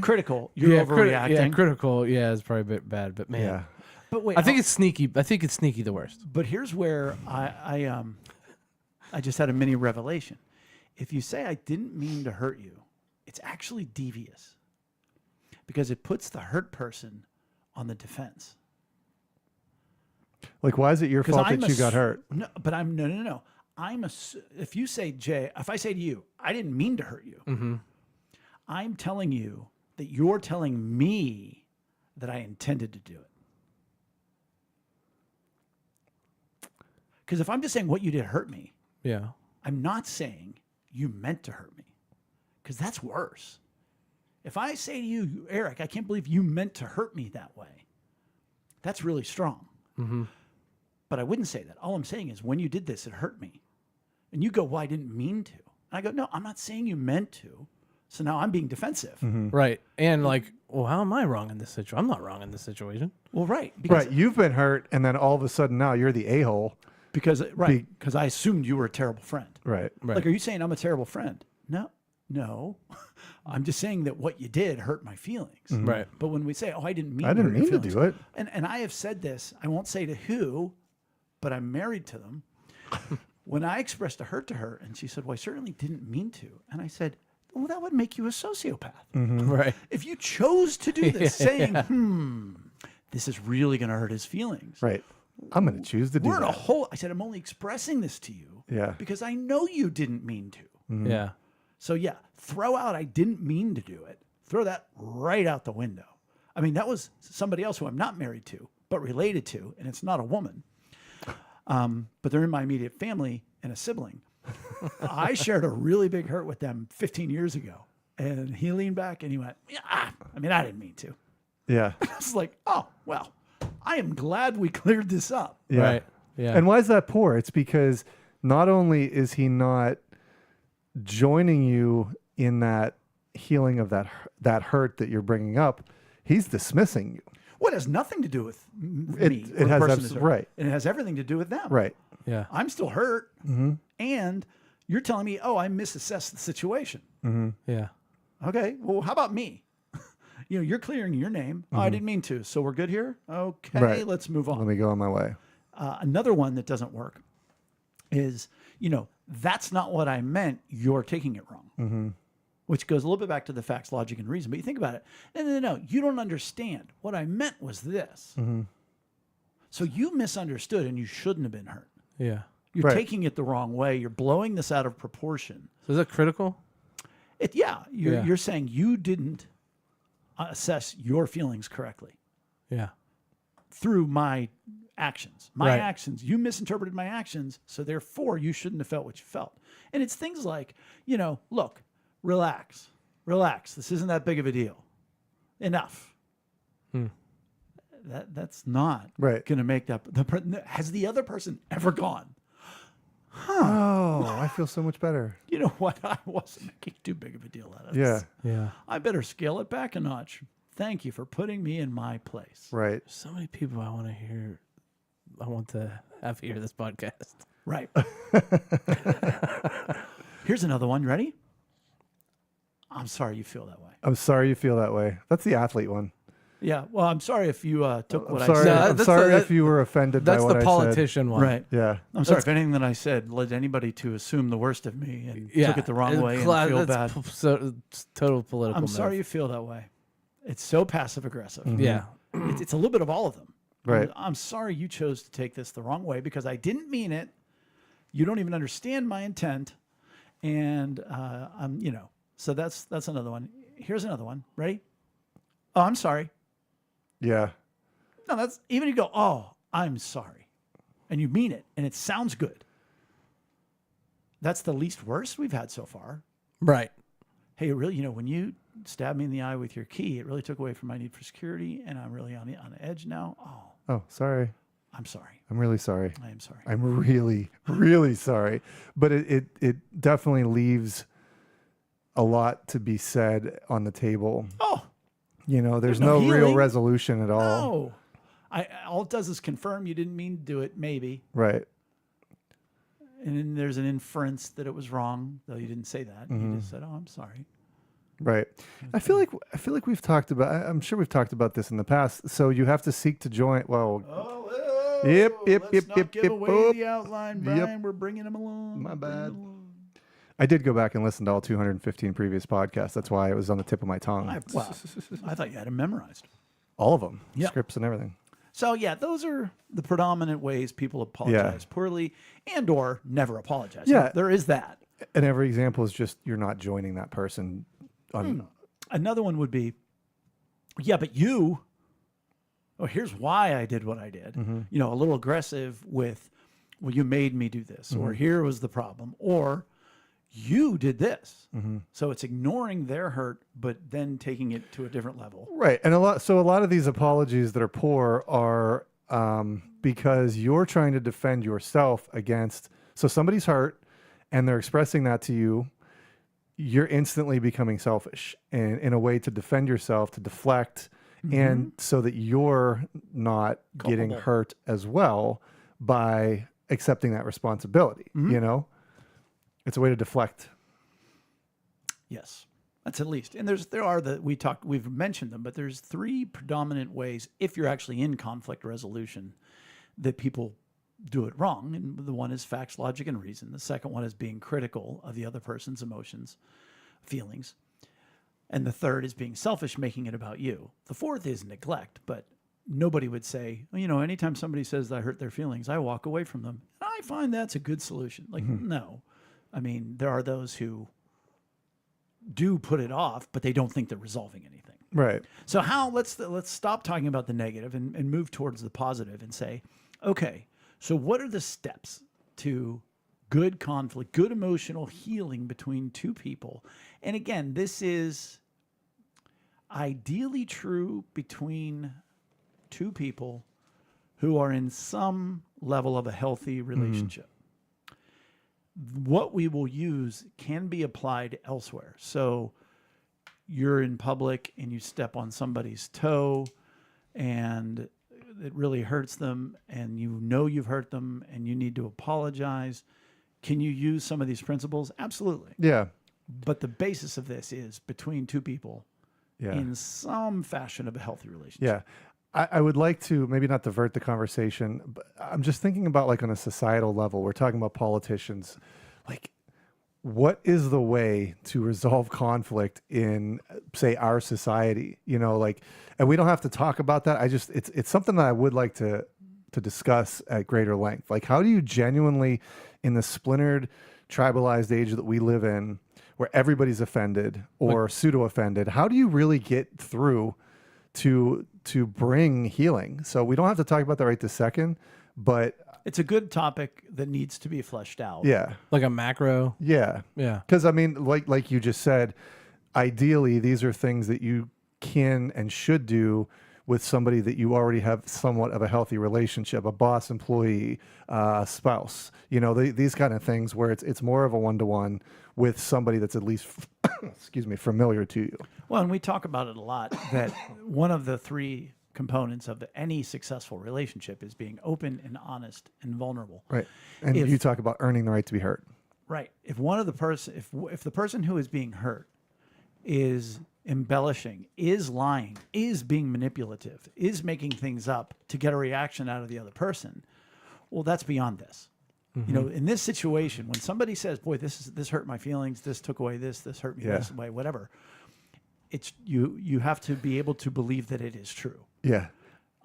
Speaker 3: critical. You're overreacting.
Speaker 2: Critical. Yeah, it's probably a bit bad, but man.
Speaker 1: Yeah.
Speaker 3: But wait,
Speaker 2: I think it's sneaky. I think it's sneaky the worst.
Speaker 3: But here's where I just had a mini revelation. If you say I didn't mean to hurt you, it's actually devious because it puts the hurt person on the defense.
Speaker 1: Like, why is it your fault that you got hurt?
Speaker 3: No, but no. If you say, Jay, if I say to you, I didn't mean to hurt you, I'm telling you that you're telling me that I intended to do it. Because if I'm just saying what you did hurt me, I'm not saying you meant to hurt me, because that's worse. If I say to you, Eric, I can't believe you meant to hurt me that way, that's really strong. But I wouldn't say that. All I'm saying is when you did this, it hurt me. And you go, well, I didn't mean to. And I go, no, I'm not saying you meant to. So now I'm being defensive.
Speaker 2: Right. And like, well, how am I wrong in this situation? I'm not wrong in this situation.
Speaker 3: Well, right. Because,
Speaker 1: Right. You've been hurt, and then all of a sudden now you're the a-hole.
Speaker 3: Because I assumed you were a terrible friend.
Speaker 1: Right.
Speaker 3: Like, are you saying I'm a terrible friend? No. I'm just saying that what you did hurt my feelings.
Speaker 2: Right.
Speaker 3: But when we say, oh, I didn't mean
Speaker 1: I didn't
Speaker 3: hurt your
Speaker 1: mean to
Speaker 3: feelings.
Speaker 1: do it.
Speaker 3: And I have said this, I won't say to who, but I'm married to them. When I expressed a hurt to her, and she said, well, I certainly didn't mean to. And I said, well, that would make you a sociopath.
Speaker 2: Right.
Speaker 3: If you chose to do this, saying, this is really going to hurt his feelings.
Speaker 1: Right. I'm going to choose to do
Speaker 3: We're in a
Speaker 1: that.
Speaker 3: whole, I said, I'm only expressing this to you
Speaker 1: Yeah.
Speaker 3: because I know you didn't mean to.
Speaker 2: Yeah.
Speaker 3: So yeah, throw out, I didn't mean to do it. Throw that right out the window. I mean, that was somebody else who I'm not married to, but related to, and it's not a woman. But they're in my immediate family and a sibling. I shared a really big hurt with them 15 years ago. And he leaned back and he went, yeah, I mean, I didn't mean to.
Speaker 1: Yeah.
Speaker 3: I was like, oh, well, I am glad we cleared this up.
Speaker 1: Yeah.
Speaker 2: Right. Yeah.
Speaker 1: And why is that poor? It's because not only is he not joining you in that healing of that hurt that you're bringing up, he's dismissing you.
Speaker 3: What has nothing to do with me.
Speaker 1: It
Speaker 3: or the
Speaker 1: has
Speaker 3: person who's hurt.
Speaker 1: right.
Speaker 3: And it has everything to do with them.
Speaker 1: Right.
Speaker 2: Yeah.
Speaker 3: I'm still hurt. And you're telling me, oh, I misassessed the situation.
Speaker 2: Yeah.
Speaker 3: Okay, well, how about me? You're clearing your name. Oh, I didn't mean to. So we're good here? Okay,
Speaker 1: Right.
Speaker 3: let's move
Speaker 1: Let
Speaker 3: on.
Speaker 1: me go on my way.
Speaker 3: Another one that doesn't work is, that's not what I meant. You're taking it wrong. Which goes a little bit back to the facts, logic, and reason. But you think about it. No. You don't understand. What I meant was this. So you misunderstood and you shouldn't have been hurt.
Speaker 2: Yeah.
Speaker 3: You're
Speaker 1: Right.
Speaker 3: taking it the wrong way. You're blowing this out of proportion.
Speaker 2: So is that critical?
Speaker 3: You're saying you didn't assess your feelings correctly
Speaker 2: Yeah.
Speaker 3: through my actions. My
Speaker 2: Right.
Speaker 3: actions, you misinterpreted my actions, so therefore you shouldn't have felt what you felt. And it's things like, look, relax. This isn't that big of a deal. Enough. That's not
Speaker 1: Right.
Speaker 3: going to make that. Has the other person ever gone,
Speaker 1: Oh, I feel so much better.
Speaker 3: you know what? I wasn't making too big of a deal out of
Speaker 1: Yeah.
Speaker 3: this.
Speaker 2: Yeah.
Speaker 3: I better scale it back a notch. Thank you for putting me in my place.
Speaker 1: Right.
Speaker 2: So many people I want to have hear this podcast.
Speaker 3: Right. Here's another one. Ready? I'm sorry you feel that way.
Speaker 1: I'm sorry you feel that way. That's the athlete one.
Speaker 3: Yeah. Well, I'm sorry if you took
Speaker 1: I'm
Speaker 3: what
Speaker 1: sorry.
Speaker 3: I said.
Speaker 2: No,
Speaker 1: I'm
Speaker 2: that's
Speaker 1: sorry
Speaker 2: the-
Speaker 1: if you were offended by
Speaker 2: That's
Speaker 1: what
Speaker 2: the
Speaker 1: I
Speaker 2: politician one.
Speaker 3: Right.
Speaker 1: said. Yeah.
Speaker 3: I'm sorry if anything that I said led anybody to assume the worst of me and
Speaker 2: Yeah.
Speaker 3: took it the wrong way and feel bad.
Speaker 2: It's total political.
Speaker 3: I'm sorry
Speaker 2: move.
Speaker 3: you feel that way. It's so passive aggressive.
Speaker 2: Yeah.
Speaker 3: It's a little bit of all of them.
Speaker 1: Right.
Speaker 3: I'm sorry you chose to take this the wrong way because I didn't mean it. You don't even understand my intent. And, so that's another one. Here's another one. Ready? Oh, I'm sorry.
Speaker 1: Yeah.
Speaker 3: No, that's even you go, oh, I'm sorry. And you mean it. And it sounds good. That's the least worst we've had so far.
Speaker 2: Right.
Speaker 3: Hey, really, when you stabbed me in the eye with your key, it really took away from my need for security. And I'm really on the edge now. Oh,
Speaker 1: Oh, sorry.
Speaker 3: I'm sorry.
Speaker 1: I'm really sorry.
Speaker 3: I am sorry.
Speaker 1: I'm really, really sorry. But it definitely leaves a lot to be said on the table.
Speaker 3: Oh,
Speaker 1: There's
Speaker 3: no
Speaker 1: no real
Speaker 3: healing.
Speaker 1: resolution at all.
Speaker 3: no. All it does is confirm you didn't mean to do it, maybe.
Speaker 1: Right.
Speaker 3: And then there's an inference that it was wrong, though you didn't say that. You just said, oh, I'm sorry.
Speaker 1: Right. I feel like we've talked about. I'm sure we've talked about this in the past. So you have to seek to join. Well, Yep,
Speaker 3: Let's not give away
Speaker 1: oop.
Speaker 3: the outline,
Speaker 1: Yep.
Speaker 3: Brian. We're bringing him along.
Speaker 1: My
Speaker 3: We're bringing
Speaker 1: bad.
Speaker 3: him along.
Speaker 1: I did go back and listen to all 215 previous podcasts. That's why it was on the tip of my tongue.
Speaker 3: I thought you had them memorized.
Speaker 1: All of them,
Speaker 3: Yeah.
Speaker 1: scripts and everything.
Speaker 3: So yeah, those are the predominant ways people apologize poorly and or never apologize.
Speaker 1: Yeah.
Speaker 3: There is that.
Speaker 1: And every example is just you're not joining that person.
Speaker 3: Another one would be, yeah, but you. Oh, here's why I did what I did. A little aggressive with, well, you made me do this, or here was the problem, or you did this. So it's ignoring their hurt, but then taking it to a different level.
Speaker 1: Right. And a lot of these apologies that are poor are because you're trying to defend yourself against, so somebody's hurt and they're expressing that to you. You're instantly becoming selfish and in a way to defend yourself, to deflect, and so that you're not getting hurt as well by accepting that responsibility. You know, it's a way to deflect.
Speaker 3: Yes, that's at least. And we've mentioned them, but there's 3 predominant ways if you're actually in conflict resolution that people do it wrong. And the one is facts, logic, and reason. The second one is being critical of the other person's emotions, feelings. And the third is being selfish, making it about you. The fourth is neglect, but nobody would say, well, you know, anytime somebody says I hurt their feelings, I walk away from them. I find that's a good solution. Like, no. I mean, there are those who do put it off, but they don't think they're resolving anything.
Speaker 1: Right.
Speaker 3: So let's stop talking about the negative and move towards the positive and say, okay, so what are the steps to good conflict, good emotional healing between 2 people? And again, this is ideally true between 2 people who are in some level of a healthy relationship. What we will use can be applied elsewhere. So you're in public and you step on somebody's toe and it really hurts them and you know you've hurt them and you need to apologize. Can you use some of these principles? Absolutely.
Speaker 1: Yeah.
Speaker 3: But the basis of this is between 2 people in some fashion of a healthy relationship.
Speaker 1: Yeah. I would like to maybe not divert the conversation, but I'm just thinking about like on a societal level, we're talking about politicians. Like, what is the way to resolve conflict in, say, our society? You know, like, and we don't have to talk about that. It's something that I would like to discuss at greater length. Like, how do you genuinely, in the splintered, tribalized age that we live in, where everybody's offended or pseudo offended, how do you really get through to bring healing? So we don't have to talk about that right this second, but
Speaker 3: it's a good topic that needs to be fleshed out.
Speaker 1: Yeah.
Speaker 2: Like a macro.
Speaker 1: Yeah.
Speaker 2: Yeah.
Speaker 1: Because I mean, like you just said, ideally these are things that you can and should do with somebody that you already have somewhat of a healthy relationship, a boss, employee, spouse, you know, these kind of things where it's more of a one-to-one with somebody that's at least, excuse me, familiar to you.
Speaker 3: Well, and we talk about it a lot, that one of the 3 components of any successful relationship is being open and honest and vulnerable.
Speaker 1: Right. And you talk about earning the right to be hurt.
Speaker 3: Right. If one of the if the person who is being hurt is embellishing, is lying, is being manipulative, is making things up to get a reaction out of the other person, well, that's beyond this. You know, in this situation, when somebody says, boy, this hurt my feelings, this took away this hurt me this way, whatever, it's you have to be able to believe that it is true.
Speaker 1: Yeah.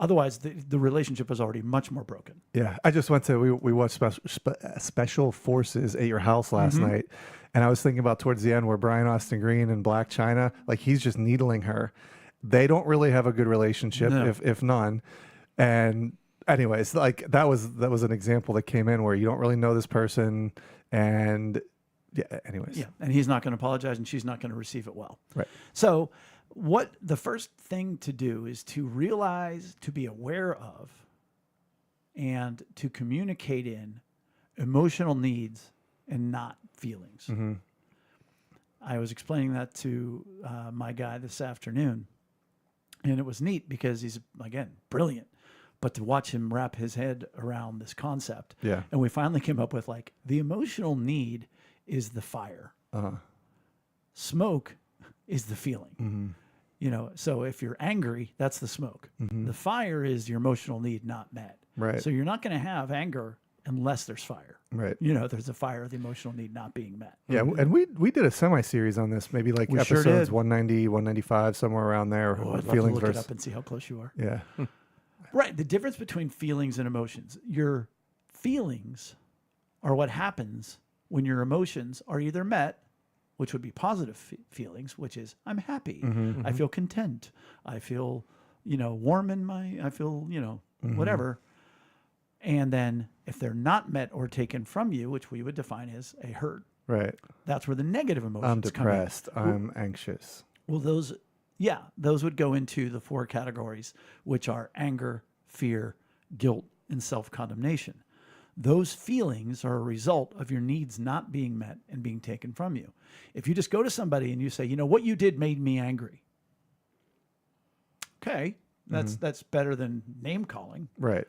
Speaker 3: Otherwise, the relationship is already much more broken.
Speaker 1: Yeah. I just went to, we watched Special Forces at your house last night. And I was thinking about towards the end where Brian Austin Green and Black China, like he's just needling her. They don't really have a good relationship, if none. And anyways, like that was an example that came in where you don't really know this person. And anyways.
Speaker 3: Yeah. And he's not going to apologize and she's not going to receive it well.
Speaker 1: Right.
Speaker 3: So what the first thing to do is to realize, to be aware of, and to communicate in emotional needs and not feelings. I was explaining that to my guy this afternoon, and it was neat because he's, again, brilliant. But to watch him wrap his head around this concept, and we finally came up with like the emotional need is the fire. Smoke is the feeling. You know, so if you're angry, that's the smoke. The fire is your emotional need not met.
Speaker 1: Right.
Speaker 3: So you're not going to have anger unless there's fire.
Speaker 1: Right.
Speaker 3: You know, there's a fire of the emotional need not being met.
Speaker 1: Yeah. And we did a semi-series on this, maybe like
Speaker 3: We sure
Speaker 1: episodes
Speaker 3: did.
Speaker 1: 190, 195, somewhere around there.
Speaker 3: Oh, I'd love to
Speaker 1: feelings
Speaker 3: look it
Speaker 1: versus,
Speaker 3: up and see how close you are.
Speaker 1: yeah.
Speaker 3: Right. The difference between feelings and emotions. Your feelings are what happens when your emotions are either met, which would be positive feelings, which is I'm happy. I feel content. I feel, you know, warm in I feel, you know, whatever. And then if they're not met or taken from you, which we would define as a hurt
Speaker 1: Right.
Speaker 3: That's where the negative emotions
Speaker 1: I'm
Speaker 3: come in.
Speaker 1: depressed. I'm anxious.
Speaker 3: Well, those would go into the 4 categories, which are anger, fear, guilt, and self-condemnation. Those feelings are a result of your needs not being met and being taken from you. If you just go to somebody and you say, what you did made me angry. Okay, that's better than name calling,
Speaker 1: Right.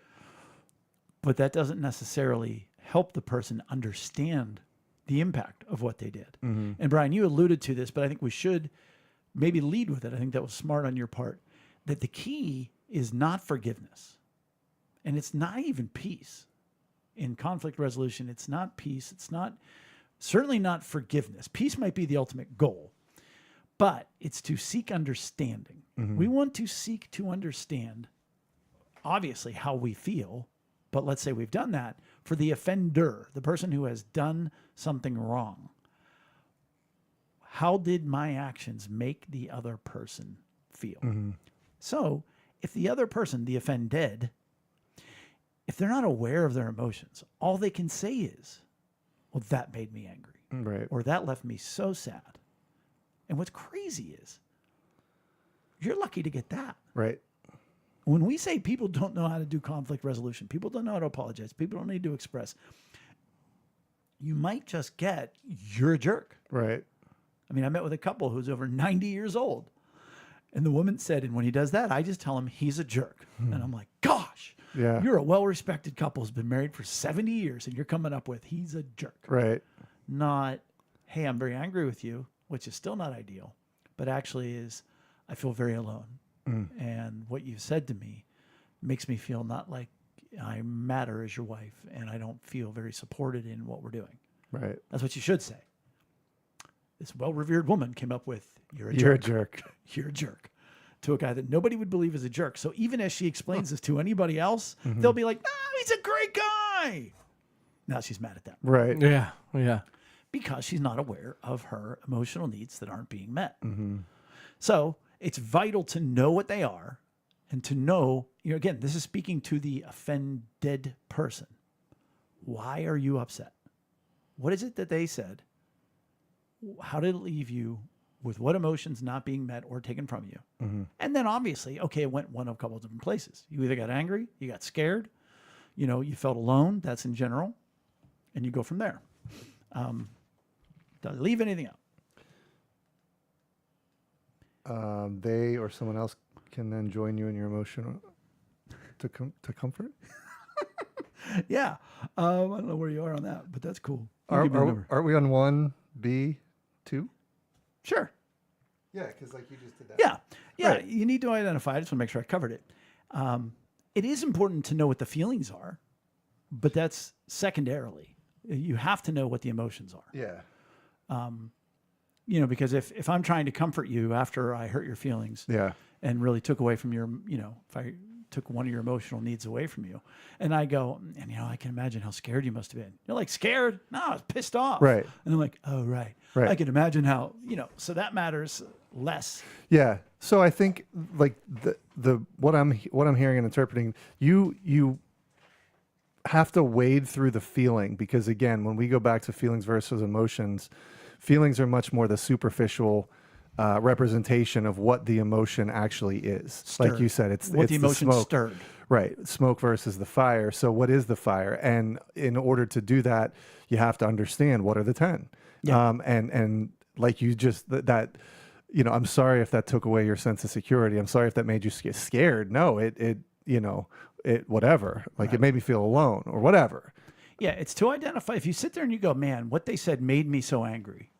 Speaker 3: but that doesn't necessarily help the person understand the impact of what they did. And Brian, you alluded to this, but I think we should maybe lead with it. I think that was smart on your part, that the key is not forgiveness. And it's not even peace. In conflict resolution, it's not peace. It's certainly not forgiveness. Peace might be the ultimate goal, but it's to seek understanding. We want to seek to understand, obviously, how we feel, but let's say we've done that for the offender, the person who has done something wrong. How did my actions make the other person feel? So if the other person, the offended, if they're not aware of their emotions, all they can say is, well, that made me angry.
Speaker 1: Right.
Speaker 3: Or that left me so sad. And what's crazy is you're lucky to get that.
Speaker 1: Right.
Speaker 3: When we say people don't know how to do conflict resolution, people don't know how to apologize, people don't need to express, you might just get, you're a jerk.
Speaker 1: Right.
Speaker 3: I mean, I met with a couple who's over 90 years old. And the woman said, and when he does that, I just tell him he's a jerk. And I'm like, gosh,
Speaker 1: Yeah.
Speaker 3: you're a well-respected couple who's been married for 70 years and you're coming up with, he's a jerk.
Speaker 1: Right.
Speaker 3: Not, hey, I'm very angry with you, which is still not ideal, but actually is, I feel very alone. And what you said to me makes me feel not like I matter as your wife and I don't feel very supported in what we're doing.
Speaker 1: Right.
Speaker 3: That's what you should say. This well-revered woman came up with, you're a
Speaker 1: You're a
Speaker 3: jerk.
Speaker 1: jerk.
Speaker 3: You're a jerk. To a guy that nobody would believe is a jerk. So even as she explains this to anybody else, they'll be like, no, he's a great guy. Now she's mad at them
Speaker 1: Right.
Speaker 2: Yeah. Yeah.
Speaker 3: because she's not aware of her emotional needs that aren't being met. So it's vital to know what they are and to know, again, this is speaking to the offended person. Why are you upset? What is it that they said? How did it leave you with what emotions not being met or taken from you? And then obviously, okay, it went a couple of different places. You either got angry, you got scared, you felt alone. That's in general. And you go from there. Did I leave anything out?
Speaker 1: They or someone else can then join you in your emotional to comfort.
Speaker 3: Yeah. I don't know where you are on that, but that's cool. You
Speaker 1: Are
Speaker 3: give me a number.
Speaker 1: we on 1B2?
Speaker 3: Sure.
Speaker 1: Yeah, because like you just did that.
Speaker 3: Yeah. Yeah.
Speaker 1: Right.
Speaker 3: You need to identify. I just want to make sure I covered it. It is important to know what the feelings are, but that's secondarily. You have to know what the emotions are.
Speaker 1: Yeah.
Speaker 3: Because if I'm trying to comfort you after I hurt your feelings
Speaker 1: Yeah.
Speaker 3: and really took away from your, if I took one of your emotional needs away from you and I go, and I can imagine how scared you must have been. You're like, scared? No, I was pissed off.
Speaker 1: Right.
Speaker 3: And I'm like, oh, right.
Speaker 1: Right.
Speaker 3: I can imagine how, so that matters less.
Speaker 1: Yeah. So I think like the what I'm hearing and interpreting, you have to wade through the feeling, because again, when we go back to feelings versus emotions, feelings are much more the superficial representation of what the emotion actually is.
Speaker 3: Stirred.
Speaker 1: Like you said, it's
Speaker 3: What
Speaker 1: it's
Speaker 3: the emotion
Speaker 1: smoke.
Speaker 3: stirred.
Speaker 1: Right. Smoke versus the fire. So what is the fire? And in order to do that, you have to understand what are the 10.
Speaker 3: Yeah.
Speaker 1: And like you just that, I'm sorry if that took away your sense of security. I'm sorry if that made you scared. No, it whatever. Like it made me feel alone or whatever.
Speaker 3: Yeah, it's to identify. If you sit there and you go, man, what they said made me so angry,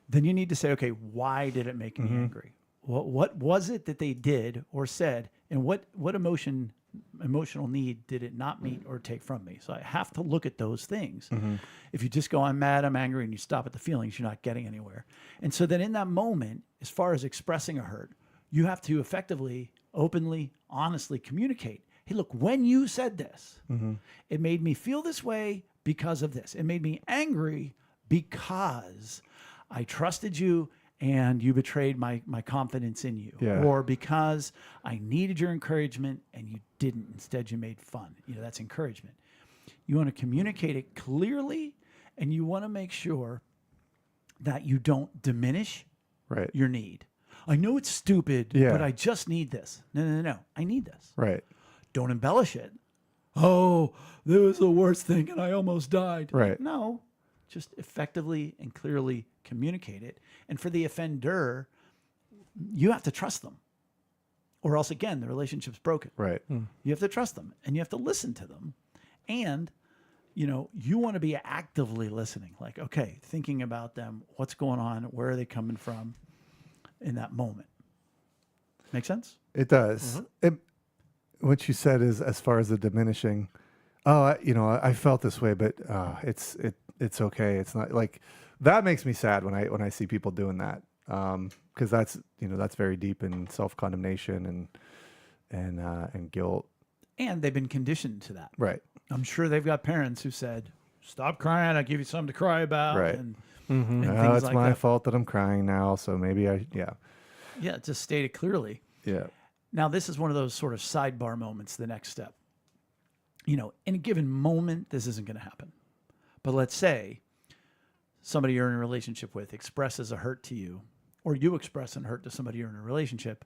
Speaker 3: then you need to say, okay, why did it make me angry? What was it that they did or said, and what emotional need did it not meet or take from me? So I have to look at those things. If you just go, I'm mad, I'm angry, and you stop at the feelings, you're not getting anywhere. And so then in that moment, as far as expressing a hurt, you have to effectively, openly, honestly communicate. Hey, look, when you said this, it made me feel this way because of this. It made me angry because I trusted you and you betrayed my confidence in you.
Speaker 1: Yeah.
Speaker 3: Or because I needed your encouragement and you didn't. Instead, you made fun. That's encouragement. You want to communicate it clearly, and you want to make sure that you don't diminish
Speaker 1: Right.
Speaker 3: your need. I know it's stupid,
Speaker 1: Yeah.
Speaker 3: but I just need this. No. I need this.
Speaker 1: Right.
Speaker 3: Don't embellish it. Oh, that was the worst thing and I almost died.
Speaker 1: Right.
Speaker 3: No, just effectively and clearly communicate it. And for the offender, you have to trust them. Or else, again, the relationship's broken.
Speaker 1: Right.
Speaker 3: You have to trust them and you have to listen to them. And, you want to be actively listening. Like, okay, thinking about them, what's going on, where are they coming from in that moment. Make sense?
Speaker 1: It does. What you said is, as far as the diminishing, I felt this way, but it's okay. It's not like that makes me sad when I see people doing that, because that's very deep in self-condemnation and guilt.
Speaker 3: And they've been conditioned to that.
Speaker 1: Right.
Speaker 3: I'm sure they've got parents who said, "Stop crying. I'll give you something to cry about."
Speaker 1: Right.
Speaker 3: And
Speaker 1: Oh,
Speaker 3: things
Speaker 1: it's
Speaker 3: like
Speaker 1: my
Speaker 3: that.
Speaker 1: fault that I'm crying now, so maybe yeah.
Speaker 3: Yeah, just state it clearly.
Speaker 1: Yeah.
Speaker 3: Now, this is one of those sort of sidebar moments, the next step. In a given moment, this isn't going to happen. But let's say somebody you're in a relationship with expresses a hurt to you, or you express a hurt to somebody you're in a relationship,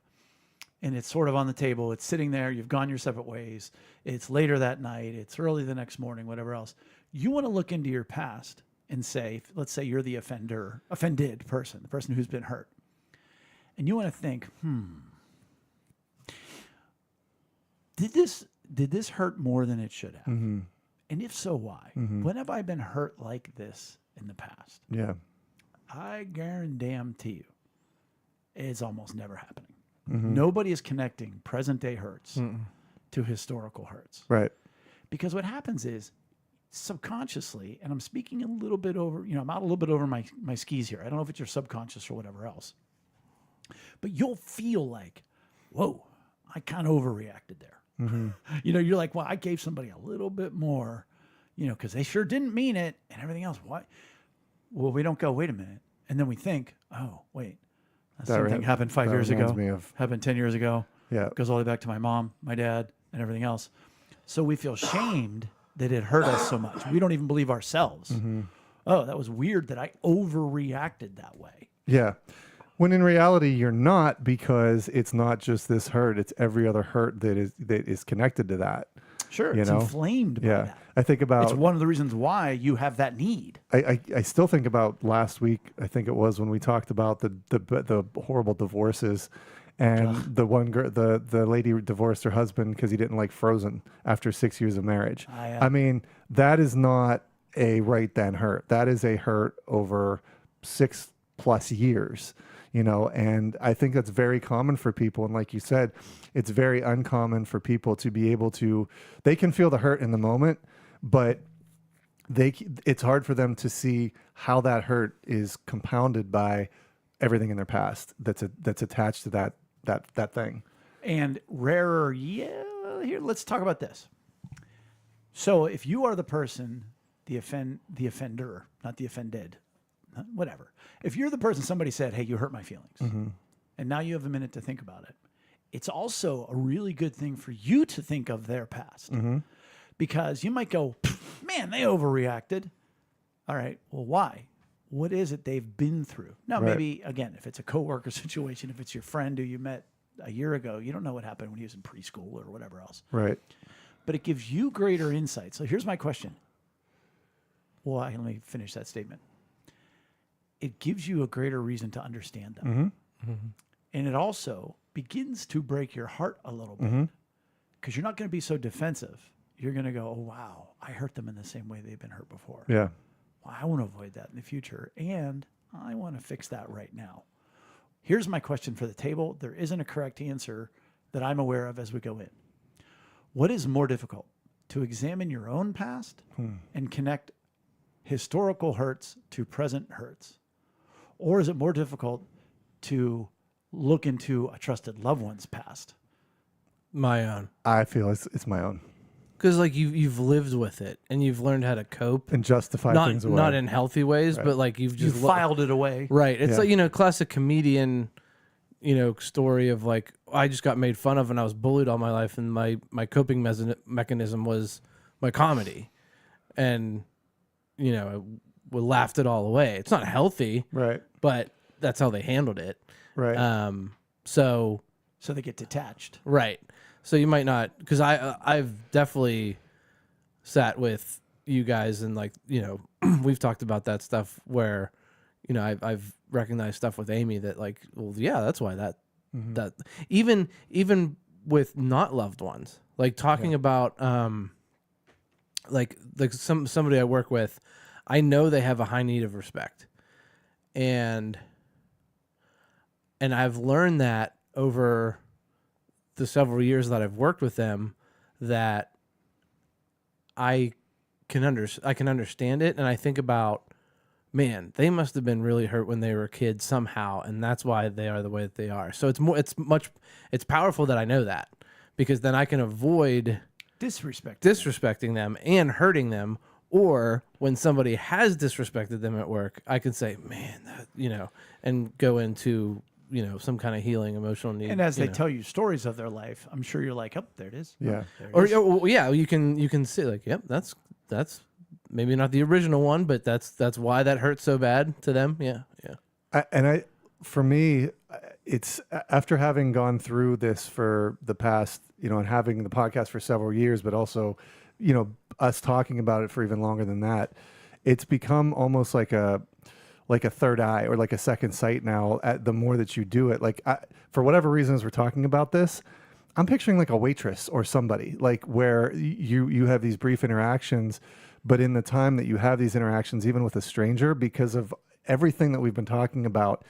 Speaker 3: and it's sort of on the table. It's sitting there. You've gone your separate ways. It's later that night. It's early the next morning, whatever else. You want to look into your past and say, let's say you're the offended person, the person who's been hurt. And you want to think, did this hurt more than it should have?
Speaker 1: Mm-hmm.
Speaker 3: And if so, why? When have I been hurt like this in the past?
Speaker 1: Yeah.
Speaker 3: I guarantee you, it's almost never happening.
Speaker 1: Mm-hmm.
Speaker 3: Nobody is connecting present day hurts to historical hurts.
Speaker 1: Right.
Speaker 3: Because what happens is subconsciously, and I'm speaking a little bit over, I'm out a little bit over my skis here. I don't know if it's your subconscious or whatever else, but you'll feel like, whoa, I kind of overreacted there.
Speaker 1: Mm-hmm.
Speaker 3: You're like, well, I gave somebody a little bit more, because they sure didn't mean it and everything else. What? Well, we don't go, wait a minute. And then we think, oh, wait, that same thing happened 5 years ago, happened 10 years ago.
Speaker 1: Yeah.
Speaker 3: Goes all the way back to my mom, my dad, and everything else. So we feel shamed that it hurt us so much. We don't even believe ourselves.
Speaker 1: Mm-hmm.
Speaker 3: Oh, that was weird that I overreacted that way.
Speaker 1: Yeah. When in reality, you're not, because it's not just this hurt; it's every other hurt that is connected to that.
Speaker 3: Sure, it's inflamed by that.
Speaker 1: I think about.
Speaker 3: It's one of the reasons why you have that need.
Speaker 1: I still think about last week. I think it was when we talked about the horrible divorces, and the one girl, the lady divorced her husband because he didn't like Frozen after 6 years of marriage. I mean, that is not a right then hurt. That is a hurt over 6+ years. And I think that's very common for people. And like you said, it's very uncommon for people to be able to, they can feel the hurt in the moment, but it's hard for them to see how that hurt is compounded by everything in their past that's attached to that thing.
Speaker 3: And rarer, here, let's talk about this. So if you are the person, the offender, not the offended, whatever. If you're the person, somebody said, hey, you hurt my feelings, and now you have a minute to think about it, it's also a really good thing for you to think of their past, because you might go, man, they overreacted. All right, well, why? What is it they've been through? Now, maybe, again, if it's a coworker situation, if it's your friend who you met a year ago, you don't know what happened when he was in preschool or whatever else.
Speaker 1: Right.
Speaker 3: But it gives you greater insight. So here's my question. Well, let me finish that statement. It gives you a greater reason to understand them. And it also begins to break your heart a little bit, because you're not going to be so defensive. You're going to go, oh, wow, I hurt them in the same way they've been hurt before.
Speaker 1: Yeah.
Speaker 3: Well, I want to avoid that in the future, and I want to fix that right now. Here's my question for the table. There isn't a correct answer that I'm aware of as we go in. What is more difficult, to examine your own past and connect historical hurts to present hurts? Or is it more difficult to look into a trusted loved one's past?
Speaker 2: My own.
Speaker 1: I feel it's my own.
Speaker 2: Because like you've lived with it and you've learned how to cope
Speaker 1: And justify things away.
Speaker 2: not in healthy ways, but like you've
Speaker 3: You
Speaker 2: just
Speaker 3: filed it away.
Speaker 2: Right. It's
Speaker 1: Yeah.
Speaker 2: like, classic comedian, story of like, I just got made fun of and I was bullied all my life, and my coping mechanism was my comedy. And, laughed it all away. It's not healthy,
Speaker 1: Right.
Speaker 2: but that's how they handled it.
Speaker 1: Right.
Speaker 2: So
Speaker 3: they get detached.
Speaker 2: right. So you might not, because I've definitely sat with you guys and like, you know, we've talked about that stuff where, you know, I've recognized stuff with Amy that like, well, yeah, that's why that even with not loved ones, like talking about like somebody I work with, I know they have a high need of respect, and I've learned that over the several years that I've worked with them, that I can understand it, and I think about, man, they must have been really hurt when they were kids somehow, and that's why they are the way that they are. So it's powerful that I know that, because then I can avoid disrespecting them and hurting them. Or when somebody has disrespected them at work, I can say, man, that, you know, and go into, you know, some kind of healing emotional need.
Speaker 3: And as they tell you stories of their life, I'm sure you're like, oh, there it is.
Speaker 1: Yeah.
Speaker 3: There it is.
Speaker 2: Or yeah, you can see like, yep, that's maybe not the original one, but that's why that hurts so bad to them. Yeah, yeah.
Speaker 1: For me, it's after having gone through this for the past, you know, and having the podcast for several years, but also, you know, us talking about it for even longer than that, it's become almost like a third eye or like a second sight now. The more that you do it, like for whatever reasons we're talking about this, I'm picturing like a waitress or somebody, like where you have these brief interactions, but in the time that you have these interactions, even with a stranger, because of everything that we've been talking about,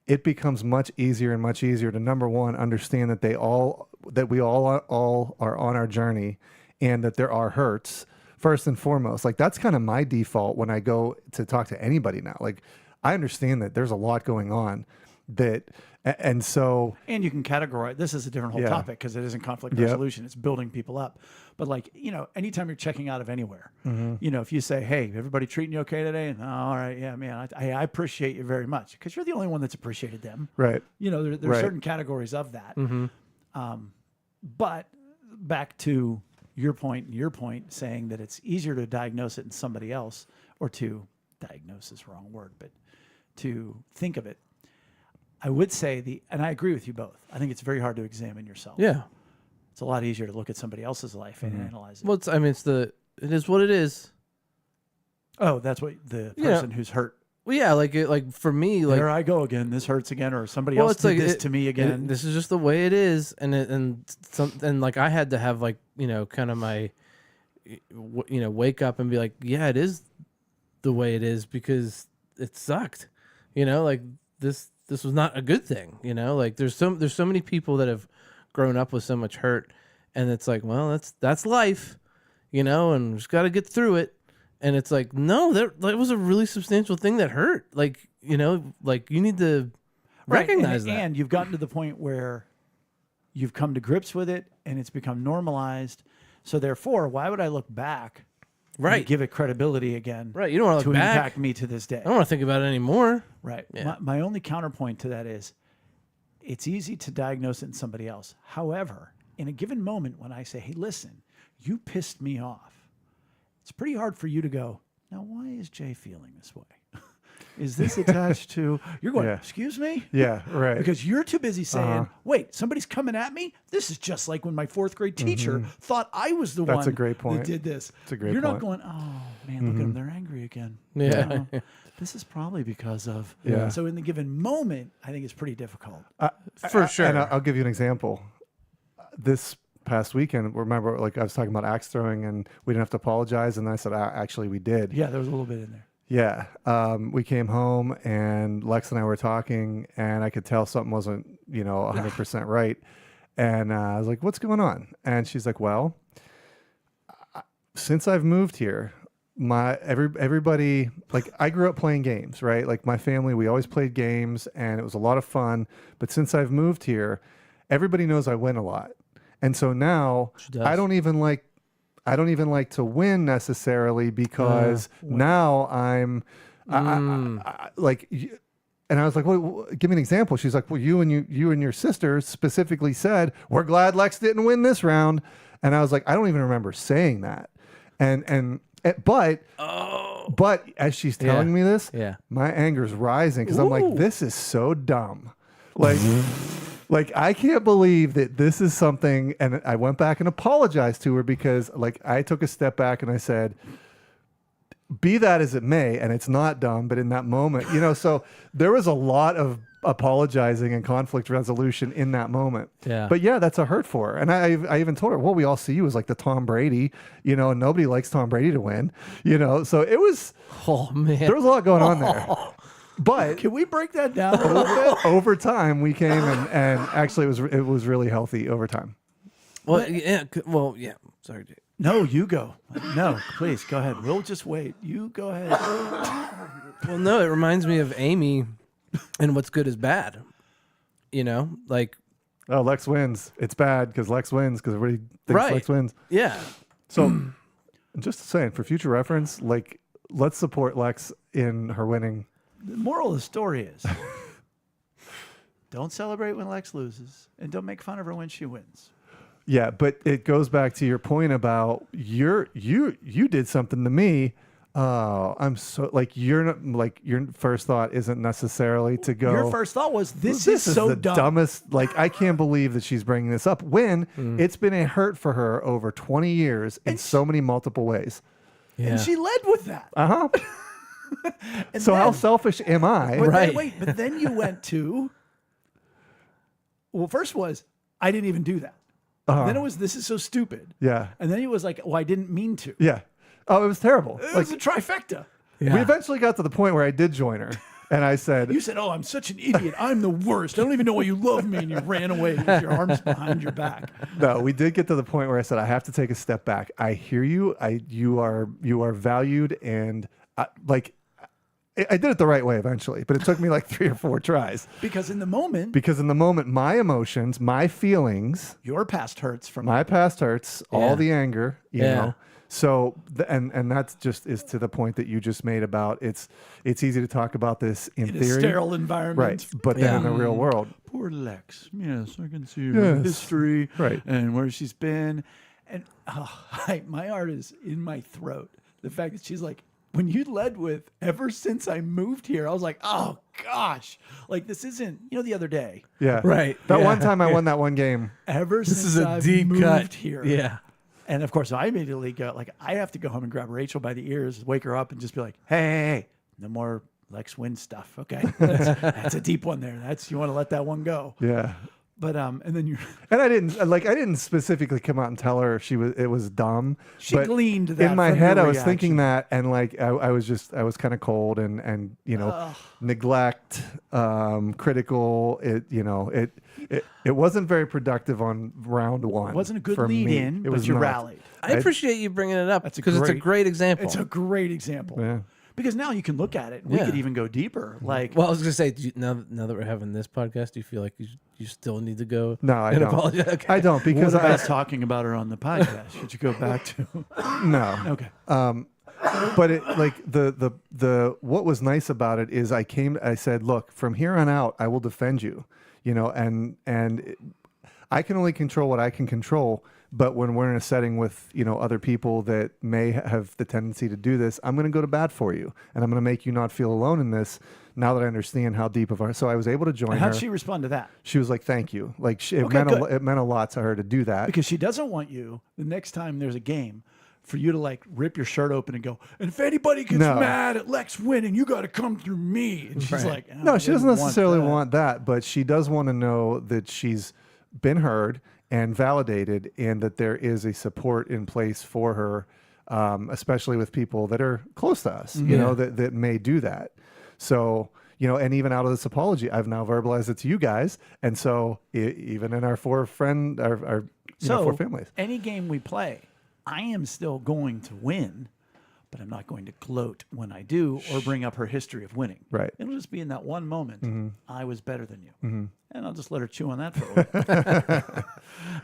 Speaker 1: it becomes much easier and much easier to, number one, understand that we all are on our journey, and that there are hurts first and foremost. Like that's kind of my default when I go to talk to anybody now. Like I understand that there's a lot going on and
Speaker 3: you can categorize this is a different whole topic because it isn't conflict
Speaker 1: Yep.
Speaker 3: resolution. It's building people up. But like, you know, anytime you're checking out of anywhere, you know, if you say, hey, everybody treating you okay today? And all right, yeah, man, I appreciate you very much, because you're the only one that's appreciated them.
Speaker 1: right.
Speaker 3: You know, there are certain categories of that. But back to your point saying that it's easier to diagnose it in somebody else, or to diagnose is the wrong word, but to think of it. I would say and I agree with you both. I think it's very hard to examine yourself.
Speaker 2: Yeah.
Speaker 3: It's a lot easier to look at somebody else's life and analyze it.
Speaker 2: Well, it is what it is.
Speaker 3: Oh, that's what the person who's hurt.
Speaker 2: Well, yeah, like for me, like
Speaker 3: there I go again. This hurts again, or somebody else did this to me again.
Speaker 2: This is just the way it is, and like I had to have like, you know, kind of my, you know, wake up and be like, yeah, it is the way it is, because it sucked, you know, like this was not a good thing, you know, like there's so many people that have grown up with so much hurt, and it's like, well, that's life, you know, and just got to get through it. And it's like, no, that was a really substantial thing that hurt. Like, you know, like you need to recognize that.
Speaker 3: And you've gotten to the point where you've come to grips with it and it's become normalized. So therefore, why would I look back and give it credibility again?
Speaker 2: Right. You don't want to look back.
Speaker 3: Impact me to this day.
Speaker 2: I don't want to think about it anymore.
Speaker 3: Right.
Speaker 2: Yeah.
Speaker 3: My only counterpoint to that is it's easy to diagnose it in somebody else. However, in a given moment when I say, hey, listen, you pissed me off, it's pretty hard for you to go, now, why is Jay feeling this way? Is this attached to, you're going, excuse me?
Speaker 1: Yeah, right.
Speaker 3: Because you're too busy saying, wait, somebody's coming at me? This is just like when my fourth grade teacher thought I was the one
Speaker 1: a great point.
Speaker 3: that did this.
Speaker 1: That's a great
Speaker 3: You're
Speaker 1: point.
Speaker 3: not going, oh, man, look at them. They're angry again.
Speaker 2: Yeah.
Speaker 3: This is probably because of.
Speaker 1: Yeah.
Speaker 3: So in the given moment, I think it's pretty difficult.
Speaker 2: For sure.
Speaker 1: And I'll give you an example. This past weekend, remember, like I was talking about axe throwing, and we didn't have to apologize, and I said, actually, we did.
Speaker 3: Yeah, there was a little bit in there.
Speaker 1: Yeah. We came home, and Lex and I were talking, and I could tell something wasn't, 100% right. And I was like, what's going on? And she's like, well, since I've moved here, everybody, like I grew up playing games, right? Like my family, we always played games, and it was a lot of fun. But since I've moved here, everybody knows I win a lot. And so now I don't even like to win necessarily, because now I'm like, and I was like, well, give me an example. She's like, well, you and your sister specifically said, we're glad Lex didn't win this round. And I was like, I don't even remember saying that. But But as she's telling me this,
Speaker 2: Yeah.
Speaker 1: my anger's rising because I'm like, this is so dumb. Like, like I can't believe that this is something. And I went back and apologized to her because like I took a step back and I said, be that as it may, and it's not dumb, but in that moment, so there was a lot of apologizing and conflict resolution in that moment.
Speaker 2: Yeah.
Speaker 1: But yeah, that's a hurt for her. And I even told her, well, we all see you as like the Tom Brady, and nobody likes Tom Brady to win, so it was,
Speaker 2: Oh man.
Speaker 1: there was a lot going on there. But
Speaker 3: Can we break that down a little bit?
Speaker 1: over time, we came and actually it was really healthy over time.
Speaker 2: Well, yeah. Well, yeah. Sorry, Jake.
Speaker 3: No, you go. No, please go ahead. We'll just wait. You go ahead.
Speaker 2: Well, no, it reminds me of Amy and What's Good is Bad. Like,
Speaker 1: Oh, Lex wins. It's bad because Lex wins because everybody thinks
Speaker 2: Right.
Speaker 1: Lex wins.
Speaker 2: yeah.
Speaker 1: So, just saying, for future reference, like, let's support Lex in her winning.
Speaker 3: The moral of the story is don't celebrate when Lex loses and don't make fun of her when she wins.
Speaker 1: Yeah, but it goes back to your point about you did something to me. I'm so like you're not like your first thought isn't necessarily to go.
Speaker 3: Your first thought was this
Speaker 1: This
Speaker 3: is so
Speaker 1: the
Speaker 3: dumb.
Speaker 1: dumbest. Like I can't believe that she's bringing this up when it's been a hurt for her over 20 years in so many multiple ways.
Speaker 2: Yeah.
Speaker 3: And she led with that.
Speaker 1: Uh huh.
Speaker 3: And
Speaker 1: So how
Speaker 3: then-
Speaker 1: selfish am I?
Speaker 3: but
Speaker 2: Right.
Speaker 3: then, wait, but then you went to. Well, first was I didn't even do that. Then it was this is so stupid.
Speaker 1: Yeah.
Speaker 3: And then he was like, well, I didn't mean to.
Speaker 1: Yeah. Oh, it was terrible.
Speaker 3: It
Speaker 1: Like
Speaker 3: was a trifecta.
Speaker 1: we eventually got to the point where I did join her, and I said,
Speaker 3: You said, "Oh, I'm such an idiot. I'm the worst. I don't even know why you love me." And you ran away with your arms behind your back.
Speaker 1: No, we did get to the point where I said I have to take a step back. I hear you. You are valued, and I did it the right way eventually, but it took me like 3 or 4 tries
Speaker 3: Because in the moment,
Speaker 1: because in the moment, my emotions, my feelings,
Speaker 3: your past hurts from
Speaker 1: my past hurts,
Speaker 2: Yeah.
Speaker 1: all the anger, you
Speaker 2: Yeah.
Speaker 1: know. So and that's just is to the point that you just made about it's easy to talk about this in
Speaker 3: in a
Speaker 1: theory,
Speaker 3: sterile environment.
Speaker 1: right? But then in the real world,
Speaker 3: Poor Lex. Yes, I can see her
Speaker 1: Yes.
Speaker 3: history
Speaker 1: Right.
Speaker 3: and where she's been. And my heart is in my throat. The fact that she's like, when you led with, ever since I moved here, I was like, oh gosh, like this isn't, the other day,
Speaker 1: yeah,
Speaker 2: Right.
Speaker 1: That
Speaker 2: Yeah.
Speaker 1: one time I won that one game.
Speaker 3: ever
Speaker 2: This
Speaker 3: since
Speaker 2: is a
Speaker 3: I've
Speaker 2: deep
Speaker 3: moved
Speaker 2: cut
Speaker 3: here.
Speaker 2: Yeah.
Speaker 3: And of course, I immediately go, like, I have to go home and grab Rachel by the ears, wake her up, and just be like, hey, no more Lex Win stuff. Okay. That's a deep one there. You want to let that one go.
Speaker 1: Yeah.
Speaker 3: But, and then
Speaker 1: And I didn't specifically come out and tell her it was dumb.
Speaker 3: She
Speaker 1: but
Speaker 3: gleaned that
Speaker 1: in my
Speaker 3: from
Speaker 1: head.
Speaker 3: your
Speaker 1: I was thinking
Speaker 3: reaction.
Speaker 1: that, and like I was kind of cold and neglect, critical. It wasn't very productive on round one.
Speaker 3: it wasn't a good
Speaker 1: for
Speaker 3: lead
Speaker 1: me.
Speaker 3: in,
Speaker 1: It
Speaker 3: but
Speaker 1: was
Speaker 3: you
Speaker 1: not.
Speaker 3: rallied.
Speaker 2: I appreciate you bringing it up
Speaker 3: That's a
Speaker 2: because it's a
Speaker 3: great-
Speaker 2: great example.
Speaker 3: It's a great example.
Speaker 1: Yeah.
Speaker 3: Because now you can look at it. We
Speaker 2: Yeah.
Speaker 3: could even go deeper. Like,
Speaker 2: well, I was gonna say, now that we're having this podcast, do you feel like you still need to go?
Speaker 1: No, I
Speaker 2: and
Speaker 1: don't.
Speaker 2: apologize? Okay.
Speaker 1: I don't because
Speaker 3: what
Speaker 1: I
Speaker 3: about talking about her on the podcast? Should you go back to?
Speaker 1: no.
Speaker 3: Okay.
Speaker 1: But it like the what was nice about it is I said, look, from here on out, I will defend you, I can only control what I can control. But when we're in a setting with, other people that may have the tendency to do this, I'm going to go to bat for you. And I'm going to make you not feel alone in this now that I understand how deep of our... So I was able to join her.
Speaker 3: How'd she respond to that?
Speaker 1: She was like, thank you. Like it
Speaker 3: Okay, good.
Speaker 1: it meant a lot to her to do that.
Speaker 3: Because she doesn't want you, the next time there's a game, for you to like rip your shirt open and go, and if anybody gets
Speaker 1: No.
Speaker 3: mad at Lex winning, you got to come through me. And she's like, oh,
Speaker 1: No, she doesn't necessarily
Speaker 3: that.
Speaker 1: want that, but she does want to know that she's been heard and validated and that there is a support in place for her, especially with people that are close to us, that may do that. So, and even out of this apology, I've now verbalized it to you guys. And so even in our four families.
Speaker 3: Any game we play, I am still going to win, but I'm not going to gloat when I do or bring up her history of winning.
Speaker 1: Right.
Speaker 3: It'll just be in that one moment, I was better than you. And I'll just let her chew on that for a while.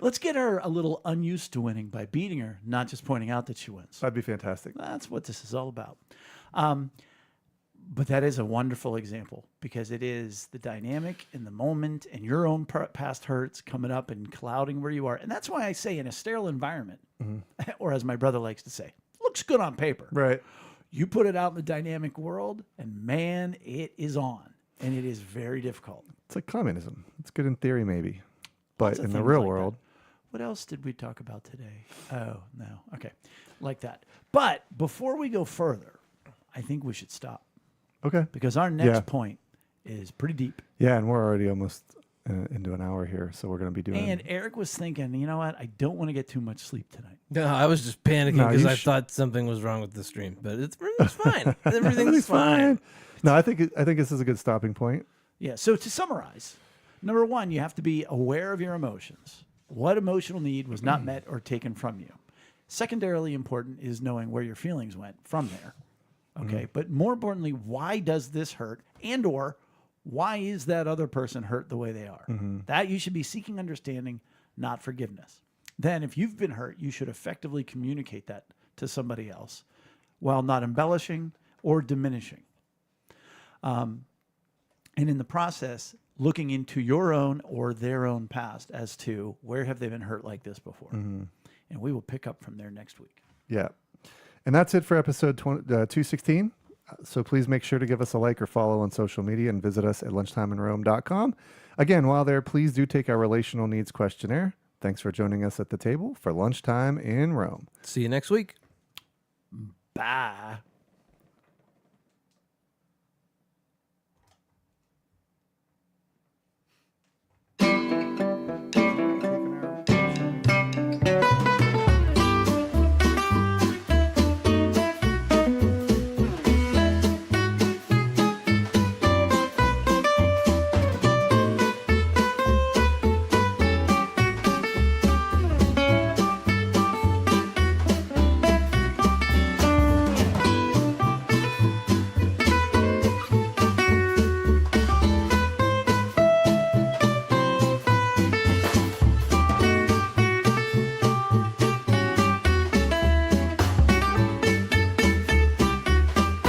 Speaker 3: Let's get her a little unused to winning by beating her, not just pointing out that she wins.
Speaker 1: That'd be fantastic.
Speaker 3: That's what this is all about. But that is a wonderful example because it is the dynamic in the moment and your own past hurts coming up and clouding where you are. And that's why I say in a sterile environment, or as my brother likes to say, looks good on paper.
Speaker 1: Right.
Speaker 3: You put it out in the dynamic world, and man, it is on. And it is very difficult.
Speaker 1: It's like communism. It's good in theory, maybe. But
Speaker 3: Lots of
Speaker 1: in the
Speaker 3: things
Speaker 1: real
Speaker 3: like that.
Speaker 1: world,
Speaker 3: What else did we talk about today? Oh, no. Okay. Like that. But before we go further, I think we should stop
Speaker 1: okay.
Speaker 3: because our next
Speaker 1: Yeah.
Speaker 3: point is pretty deep.
Speaker 1: Yeah, and we're already almost into an hour here, so we're going to be doing.
Speaker 3: And Eric was thinking, you know what? I don't want to get too much sleep tonight.
Speaker 2: No, I was just panicking
Speaker 1: No,
Speaker 2: because
Speaker 1: you
Speaker 2: I
Speaker 1: sh-
Speaker 2: thought something was wrong with the stream, but everything's fine. Everything's fine.
Speaker 1: No, I think this is a good stopping point.
Speaker 3: Yeah. So to summarize, number one, you have to be aware of your emotions. What emotional need was not met or taken from you? Secondarily important is knowing where your feelings went from there. Okay. But more importantly, why does this hurt? And or why is that other person hurt the way they are? That you should be seeking understanding, not forgiveness. Then if you've been hurt, you should effectively communicate that to somebody else while not embellishing or diminishing. And in the process, looking into your own or their own past as to where have they been hurt like this before. And we will pick up from there next week.
Speaker 1: Yeah. And that's it for episode 216. So please make sure to give us a like or follow on social media and visit us at lunchtimeinrome.com. Again, while there, please do take our relational needs questionnaire. Thanks for joining us at the table for Lunchtime in Rome.
Speaker 2: See you next week.
Speaker 3: Bye.